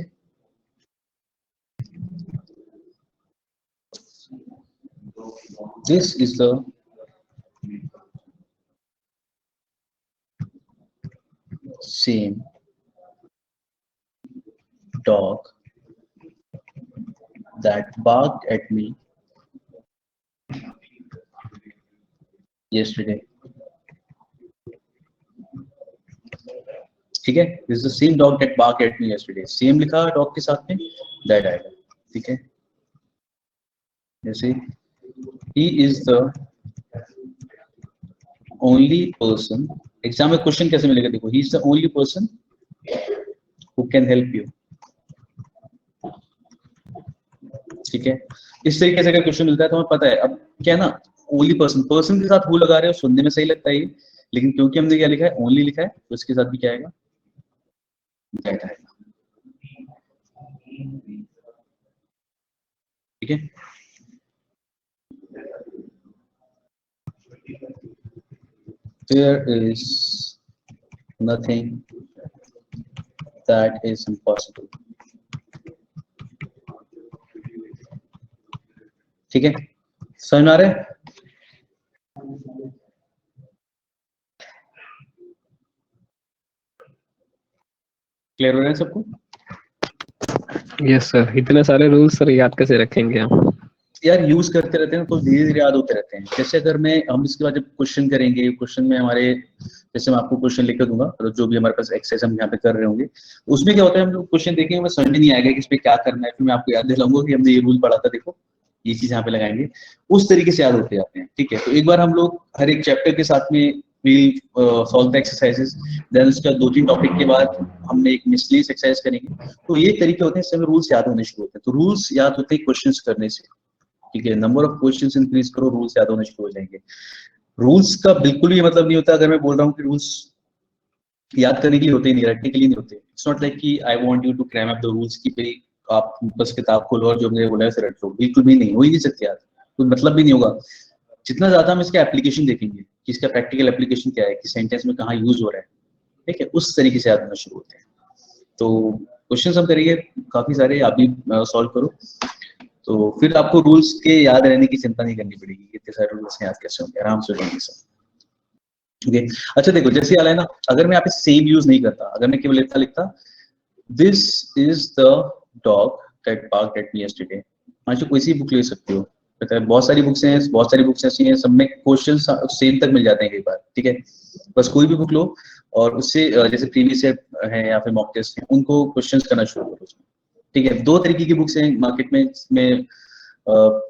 this is the same dog that barked at me yesterday. ठीक है, this is the same dog that barked at me yesterday. Same लिखा dog के साथ में that आएगा. ठीक है, जैसे he is the only person. Exam में क्वेश्चन कैसे मिलेगा देखो, he is the only person who can help you. ठीक है, इस तरीके से अगर क्वेश्चन मिलता है तो हमें पता है. अब क्या है ना, ओनली पर्सन, पर्सन के साथ हु लगा रहे हो, सुनने में सही लगता है ये, लेकिन क्योंकि हमने क्या लिखा है, ओनली लिखा है, तो इसके साथ भी क्या आएगा, दैट आएगा. ठीक है, there is nothing that is impossible. ठीक है, समझ में आ रहा है? क्लियर हो रहा है सबको? यस सर, इतने सारे रूल्स सर याद कैसे रखेंगे हम? यार यूज करते रहते हैं तो धीरे धीरे याद होते रहते हैं. जैसे अगर हम इसके बाद जब क्वेश्चन करेंगे, क्वेश्चन में हमारे, जैसे मैं आपको क्वेश्चन लिख दूंगा, तो जो भी हमारे पास एक्सरसाइज हम यहाँ पे कर रहे होंगे, उसमें क्या होता है, हम लोग क्वेश्चन देखेंगे, हमें समझ नहीं आएगा कि इस पे क्या करना है, फिर मैं आपको याद दिलाऊंगा कि हमने ये रूल पढ़ा था, देखो ये चीज यहाँ पे लगाएंगे, उस तरीके से याद होते जाते हैं. ठीक है, तो एक बार हम लोग हर एक चैप्टर के साथ में we'll solve the exercises, then उसका 2-3 टॉपिक के बाद हमने एक मिसलेनियस एक्सरसाइज करेंगे. तो ये तरीके होते हैं, इससे हमें रूल्स याद होने शुरू होते हैं. तो रूल्स याद होते हैं क्वेश्चंस करने से. ठीक है, नंबर ऑफ क्वेश्चंस इंक्रीज करो, रूल्स याद होने शुरू हो जाएंगे. रूल्स का बिल्कुल भी मतलब नहीं होता अगर मैं बोल रहा हूँ कि रूल्स याद करने के लिए होते ही नहीं, रटने के लिए नहीं होते. इट्स नॉट लाइक कि I want you to cram up the rules की पे आप बस किताब खोलो और जो मैंने बोला है रट लो. बिल्कुल भी नहीं, हो ही नहीं सकते याद, कोई मतलब भी नहीं होगा. जितना ज्यादा हम इसका एप्लीकेशन देखेंगे कि इसका प्रैक्टिकल एप्लीकेशन क्या है, कि सेंटेंस में कहाँ यूज हो रहा है, ठीक है, उस तरीके से याद होना शुरू होते हैं. तो क्वेश्चंस हम करेंगे काफी सारे, आप भी सॉल्व करो, तो फिर आपको रूल्स के याद रहने की चिंता नहीं करनी पड़ेगी. इतने सारे रूल्स याद कैसे होंगे, आराम से होंगे सब. ठीक है, अच्छा देखो, जैसे वाला है ना, अगर मैं यहाँ पे सेम यूज नहीं करता, अगर मैं केवल इतना लिखता, this is the dog that barked at me yesterday, मान लो कोई सी बुक ले सकते हो, पता है बहुत सारी बुक्स हैं, बहुत सारी बुक्स ऐसी हैं, सब में क्वेश्चन सेम तक मिल जाते हैं कई बार. ठीक है, बस कोई भी बुक लो और उससे जैसे प्रीवियस है या फिर मॉक टेस्ट है, उनको क्वेश्चंस करना शुरू करो उसमें. ठीक है, 2 तरीके की बुक्स हैं मार्केट में, इसमें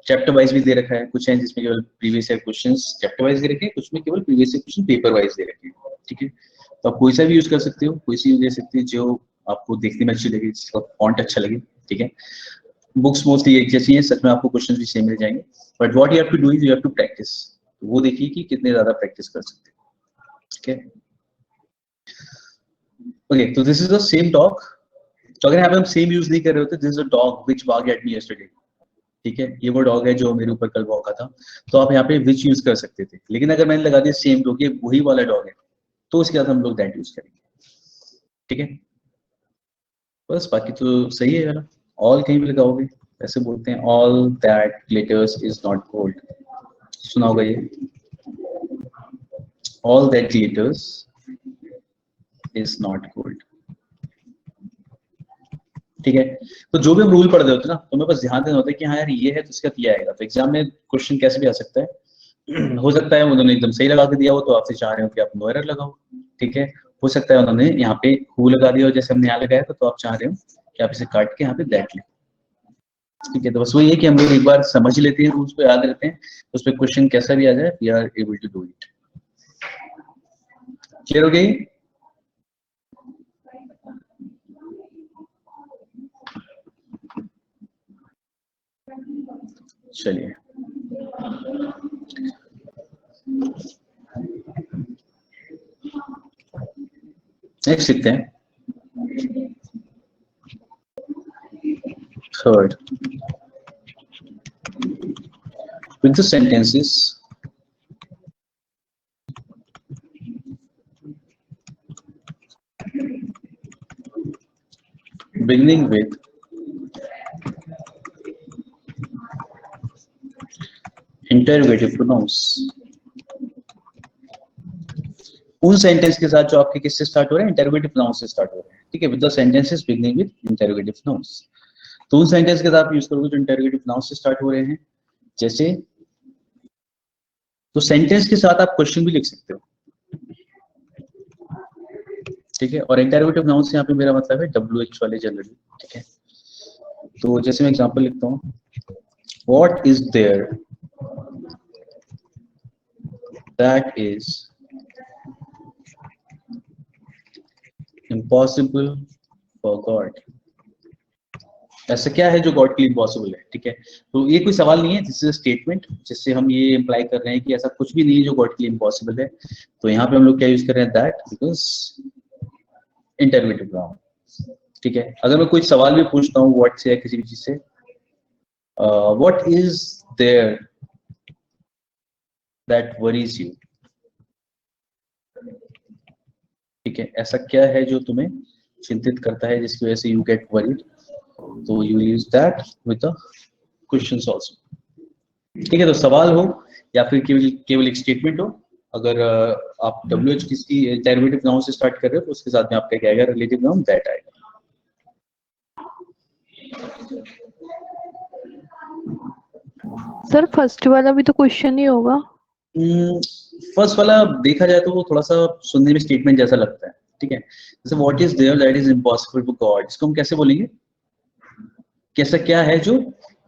चैप्टर वाइज भी दे रखा है, कुछ हैं जिसमें केवल previous year questions chapter wise दे रखे हैं, कुछ में केवल previous year question paper wise दे रखे हैं. ठीक है, तो आप कोई सा भी यूज कर सकते हो, कोई सी यूज दे सकते हैं जो आपको देखने में अच्छी लगे, जिसका फॉन्ट अच्छा लगे. ठीक है, बुक्स मोस्टली एक जैसी हैं, सच में आपको क्वेश्चंस भी सेम मिल जाएंगे, but what you have to do is you have to practise. वो देखिए कि कितने ज्यादा प्रैक्टिस कर सकते हैं. ठीक है, ओके, तो this is the same dog. तो अगर यहाँ पे हम सेम यूज नहीं कर रहे होते, this is a dog which barked at me yesterday. ठीक है, ये वो डॉग है जो मेरे ऊपर कल भौंका था, तो आप यहाँ पे व्हिच यूज कर सकते थे. लेकिन अगर मैंने लगा दिया सेम डॉग, ये वही वाला डॉग है, तो उसके बाद हम लोग दैट यूज करेंगे. ठीक है, बस बाकी तो सही है यार. ऑल कहीं भी लगाओगे, ऐसे बोलते हैं all that glitters is not gold, सुना होगा ये, all that glitters is not gold. ठीक है, तो जो भी हम रूल पढ़ रहे होते हैं ना, तो हमें बस ध्यान देना होता है कि हाँ यार ये है तो इसका ये आएगा. तो एग्जाम में क्वेश्चन कैसे भी आ सकता है, हो सकता है उन्होंने एकदम सही लगा के दिया हो, तो आपसे चाह रहे हो कि आप नो एरर लगाओ. ठीक है, हो सकता है उन्होंने यहाँ पे हु लगा दिया हो, जैसे हमने यहाँ लगाया था, तो आप चाह रहे हो कि आप इसे काट के यहाँ पे दैट लिखो. ठीक है, तो बस वही है कि हम लोग एक बार समझ लेते हैं, रूल्स को याद रहते हैं, उस पर क्वेश्चन कैसा भी आ जाए, we are able to do it. Clear हो गई? चलिए, नेक्स्ट सीखते हैं. Third, with the sentences beginning with interrogative pronouns, उन सेंटेंस के साथ जो आपके किससे स्टार्ट हो रहे हैं, इंटरोगेटिव प्रोनाउंस से स्टार्ट हो रहे हैं. ठीक है, with the sentences beginning with interrogative pronouns. तो उन सेंटेंस के साथ आप यूज करोगे जो इंटरोगेटिव नाउन से स्टार्ट हो रहे हैं, जैसे तो सेंटेंस के साथ आप क्वेश्चन भी लिख सकते हो, ठीक है। और इंटरोगेटिव नाउन से यहाँ पे मेरा मतलब है WH वाले जनरली, ठीक है। तो जैसे मैं एग्जांपल लिखता हूँ, what is there that is impossible for God. ऐसा क्या है जो गॉड के लिए इम्पॉसिबल है, ठीक है। तो ये कोई सवाल नहीं है, दिस इज अ स्टेटमेंट जिससे हम ये इम्प्लाई कर रहे हैं कि ऐसा कुछ भी नहीं है जो गॉड के लिए इम्पॉसिबल है। तो यहाँ पे हम लोग क्या यूज कर रहे हैं, दैट, बिकॉज इंटरोगेटिव नाउन, ठीक है। अगर मैं कोई सवाल भी पूछता हूँ व्हाट से या किसी भी चीज से, what is there that worries you, ठीक है। ऐसा क्या है जो तुम्हें चिंतित करता है जिसकी वजह से यू गेट वरीड, तो you use that with the questions also, ठीक है। तो सवाल हो या फिर केवल एक स्टेटमेंट हो, अगर आप WH किसी डेरिवेटिव नाउन से स्टार्ट कर रहे हो तो उसके साथ में आपका क्या आएगा, रिलेटिव नाउन दैट आएगा। सर फर्स्ट वाला भी तो क्वेश्चन ही होगा। फर्स्ट वाला देखा जाए तो वो थोड़ा सा सुनने में स्टेटमेंट जैसा लगता है, ठीक है। जैसे what is there that is impossible for God, इसको हम कैसे बोलेंगे, कैसा क्या है जो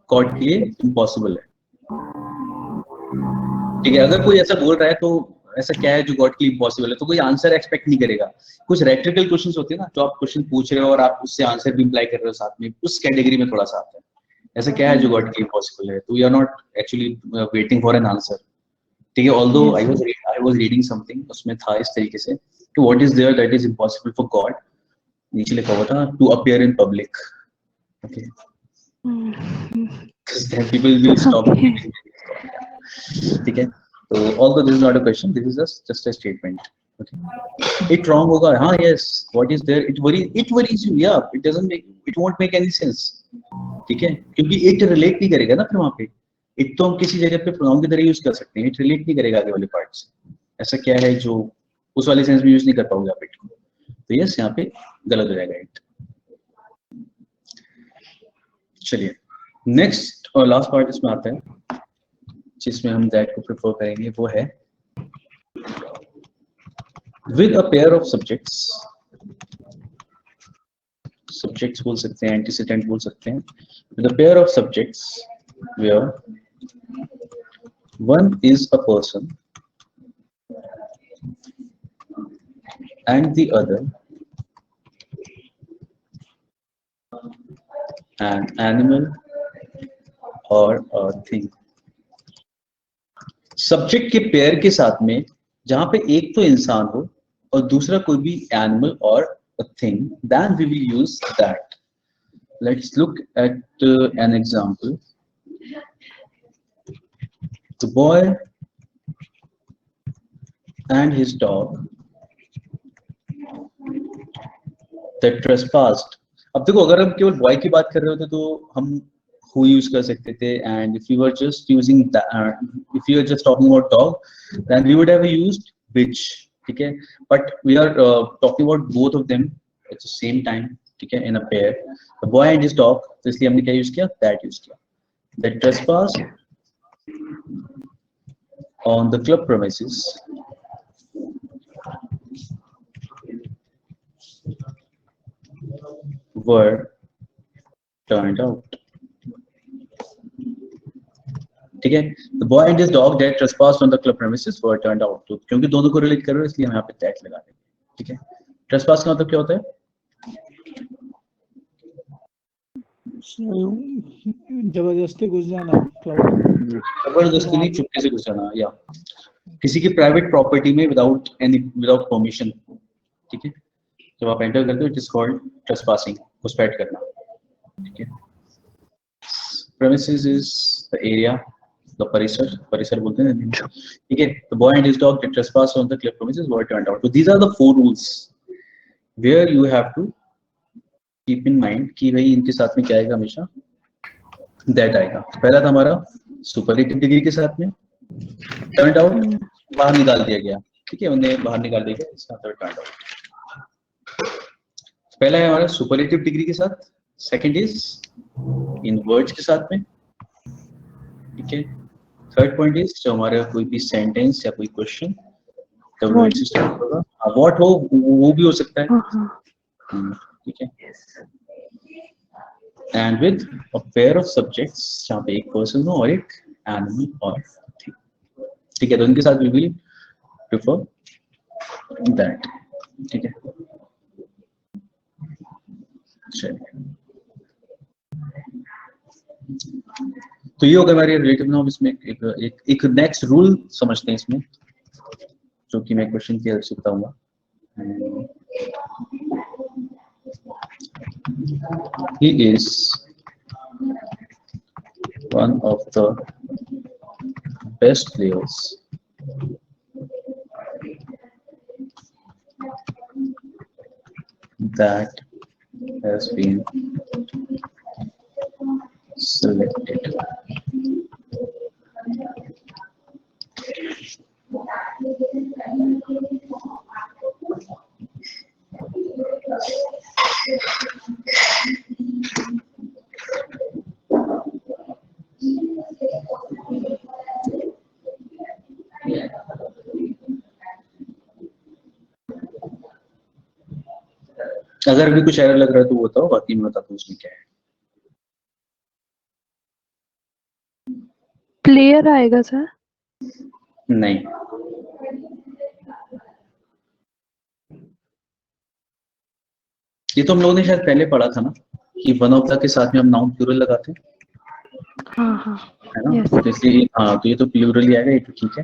गॉड के लिए इम्पॉसिबल है, ठीक है। अगर कोई ऐसा बोल रहा है तो ऐसा क्या है जो गॉड के लिए इम्पॉसिबल है, तो कोई आंसर एक्सपेक्ट नहीं करेगा। कुछ रेटरिकल क्वेश्चंस होते हैं ना, जो आप क्वेश्चन पूछ रहे हो और आप उससे आंसर भी इम्प्लाई कर रहे हो साथ में, उस कैटेगरी में थोड़ा सा आता है। ऐसा क्या है जो गॉड के लिए इम्पॉसिबल है, तो we are not actually waiting for an answer, ठीक है। Although I was reading something, उसमें था इस तरीके से कि what is there that is impossible for God, नीचे लिखा हुआ था to appear in public, okay, because then people will stop reading, ठीक है। तो although this is not a question, this is just a statement, okay। it wrong होगा, हाँ, yes, what is there, it worries you, yeah, it won't make any sense, ठीक है, क्योंकि it relate नहीं करेगा ना फिर वहाँ पे। it तो हम किसी जगह पे pronoun की तरह यूज कर सकते हैं, it relate नहीं करेगा आगे वाले पार्ट से। ऐसा क्या है जो उस वाले सेंस में यूज नहीं कर पाओगे आप it को, तो yes यहाँ पे गलत हो जाएगा it। चलिए नेक्स्ट और लास्ट पार्ट इसमें आता है जिसमें हम दैट को प्रेफर करेंगे, वो है with a pair of subjects. Subjects बोल सकते हैं, एंटीसीडेंट बोल सकते हैं। With a pair of subjects where one is a person and the other an animal or a thing। Subject के पेयर के साथ में जहां पे एक तो इंसान हो और दूसरा कोई भी एनिमल और a thing, then we will use that। Let's look at an example। The boy and his dog that trespassed। अब देखो, अगर हम केवल बॉय की बात कर रहे होते तो हम who यूज कर सकते थे, and if you were just using if you were just talking about dog then we would have used which, ठीक है। but we are talking about both of them at the same time, ठीक है, in a pair, the boy and his dog, तो इसलिए हमने क्या use किया, that use किया। that trespassed on the club premises were turned out, ठीक है। The boy and his dog that trespassed on the club premises were turned out। तो क्योंकि दोनों को रिलेट कर रहे हो इसलिए हम यहाँ पे that लगा देंगे, ठीक है। trespass का मतलब क्या होता है, जबरदस्ती घुस जाना, जबरदस्ती नहीं, चुपके से घुस जाना, या किसी की प्राइवेट प्रॉपर्टी में विदाउट परमिशन, ठीक है। जब आप एंटर करते हो इट इज कॉल्ड ट्रेसपासिंग, घुसपैठ करना, ठीक है। premises is the area, the परिसर बोलते हैं, ठीक है। the boy and his dog that trespassed on the club premises were turned out। so these are the 4 rules where you have to keep in mind कि भाई इनके साथ में क्या आएगा, हमेशा that आएगा। पहला था हमारा सुपरलेटिव डिग्री के साथ में, turned out बाहर निकाल दिया गया, ठीक है, उन्हें बाहर निकाल दिया गया, इसका मतलब turned out। पहला है हमारा सुपरलेटिव डिग्री के साथ, सेकंड इज इन वर्ड्स के साथ में, ठीक है। थर्ड पॉइंट इज जो हमारा कोई भी सेंटेंस या कोई क्वेश्चन WH से स्टार्ट होगा, व्हाट हो वो भी हो सकता है, ठीक है। And with a pair of subjects जहाँ पे एक पर्सन हो और एक एनिमल और थिंग, ठीक है। तो इनके साथ वी विल प्रेफर दैट, ठीक है। चलिए, तो ये होगा हमारे रिलेटिव नाउन। इसमें एक नेक्स्ट रूल समझते हैं इसमें, जो कि मैं क्वेश्चन की हेल्प से बताऊंगा। He is one of the best players that has been selected. अगर भी कुछ एरर लग रहा है तो वो बताओ, बाकी मैं बताता हूँ उसमें क्या है। प्लेयर आएगा सर? नहीं, ये तो हम लोगों ने शायद पहले पढ़ा था ना कि वन ऑफ द के साथ में हम नाउन प्लूरल लगाते हैं, हाँ हाँ है ना। yes. तो इसलिए हाँ, तो ये तो प्लूरल ही आएगा, ये तो ठीक है।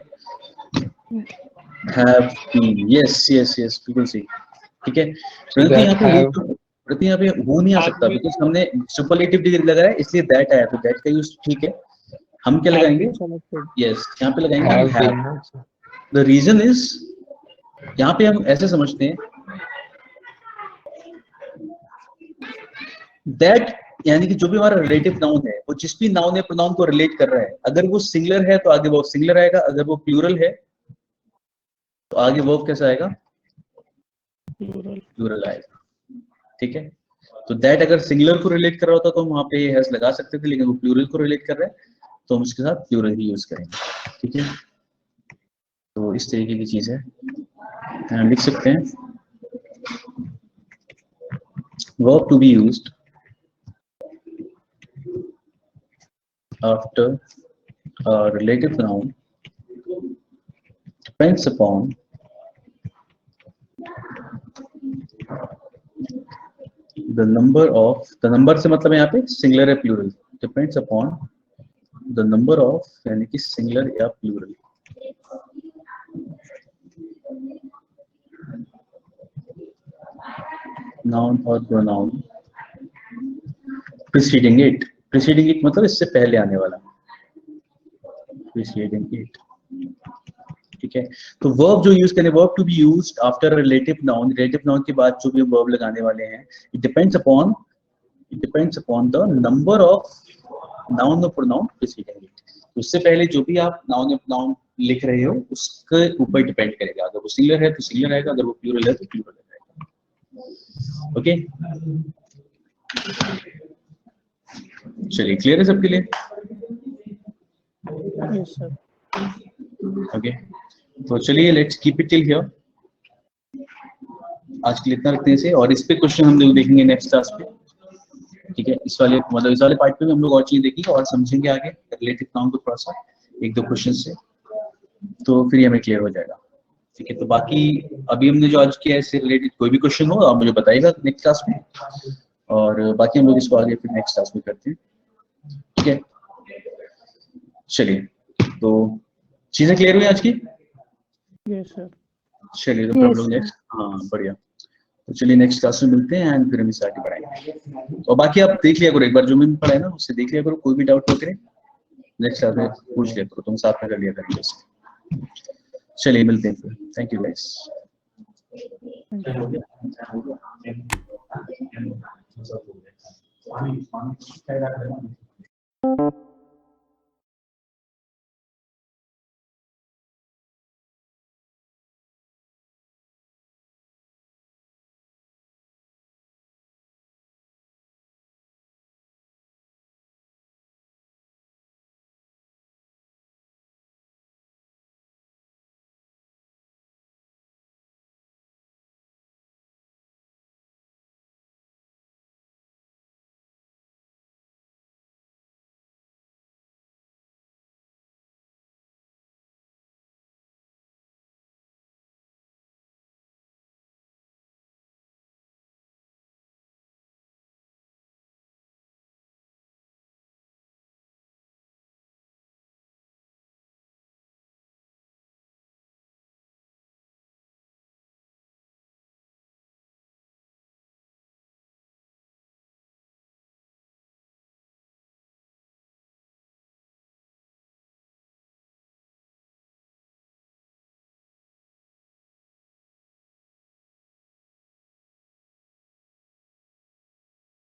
Have been, yes yes yes, बिल्कुल सही, ठीक है। प्रति यहाँ पे वो नहीं आ सकता बिकॉज हमने सुपरलेटिव डिग्री लगाया इसलिए दैट आया, तो दैट का यूज ठीक है। हम क्या लगाएंगे, यस यहाँ पे लगाएंगे हैव। द रीजन इज यहाँ पे हम ऐसे समझते हैं दैट, यानी कि जो भी हमारा रिलेटिव नाउन है वो जिस भी नाउन या प्रोनाउन को रिलेट कर रहा है, अगर वो सिंगुलर है तो आगे वो सिंगुलर आएगा, अगर वो प्लूरल है तो आगे वर्ब कैसा आएगा, प्लूरल आएगा, ठीक है। तो दैट अगर सिंगुलर को रिलेट कर रहा होता तो हम वहां पे हैज लगा सकते थे, लेकिन वो प्लूरल को रिलेट कर रहा है तो हम उसके साथ प्लूरल ही यूज करेंगे, ठीक है। तो इस तरीके की चीज है, लिख सकते हैं verb to be used after a relative noun depends upon the number से मतलब यहाँ पे सिंगुलर है plural, depends upon the number of यानी कि सिंगुलर या प्लूरल नाउन और प्रोनाउन preceding it मतलब इससे पहले आने वाला, preceding it, ठीक है। तो वर्ब जो यूज करें, verb to be used after relative noun, relative noun के बाद जो भी वर्ब लगाने वाले हैं, it depends upon the number of noun और प्रोनाउन प्रीसीडिंग इट। तो उससे पहले जो भी आप नाउन या प्रोनाउन लिख रहे हो उसके ऊपर डिपेंड करेगा, अगर वो सिंगुलर है तो सिंगुलर आएगा, अगर वो प्लूरल है तो प्लूरल आएगा, ओके। चलिए, क्लियर है सबके लिए? Yes sir. ओके, तो चलिए let's keep it till here. आज के लिए इतना रखते हैं इसे, और इस पे क्वेश्चन हम लोग देखेंगे नेक्स्ट क्लास पे, ठीक है। इस वाले पार्ट पे भी हम लोग और चीज देखेंगे और समझेंगे आगे रिलेटिव नाउन को थोड़ा सा एक दो क्वेश्चन से, तो फिर हमें क्लियर हो जाएगा, ठीक है। तो बाकी अभी हमने जो आज किया है इससे रिलेटेड कोई भी क्वेश्चन हो आप मुझे बताइएगा नेक्स्ट क्लास में, और बाकी हम लोग इसको आगे फिर नेक्स्ट क्लास में करते हैं, ठीक है। चलिए, तो चीजें क्लियर हुई आज की? Yes sir. चलिए, तो हम लोग नेक्स्ट, हाँ बढ़िया, तो चलिए नेक्स्ट क्लास में मिलते हैं एंड फिर हम इसे आगे बढ़ाएंगे। और बाकी आप देख लिया करो एक बार जो मैंने पढ़ा है ना, उससे देख लिया करो, कोई भी डाउट हो करे नेक्स्ट क्लास में पूछ लिया करो, तुम साथ में कर लिया करेंगे उससे। चलिए मिलते हैं फिर, थैंक यू गाइस।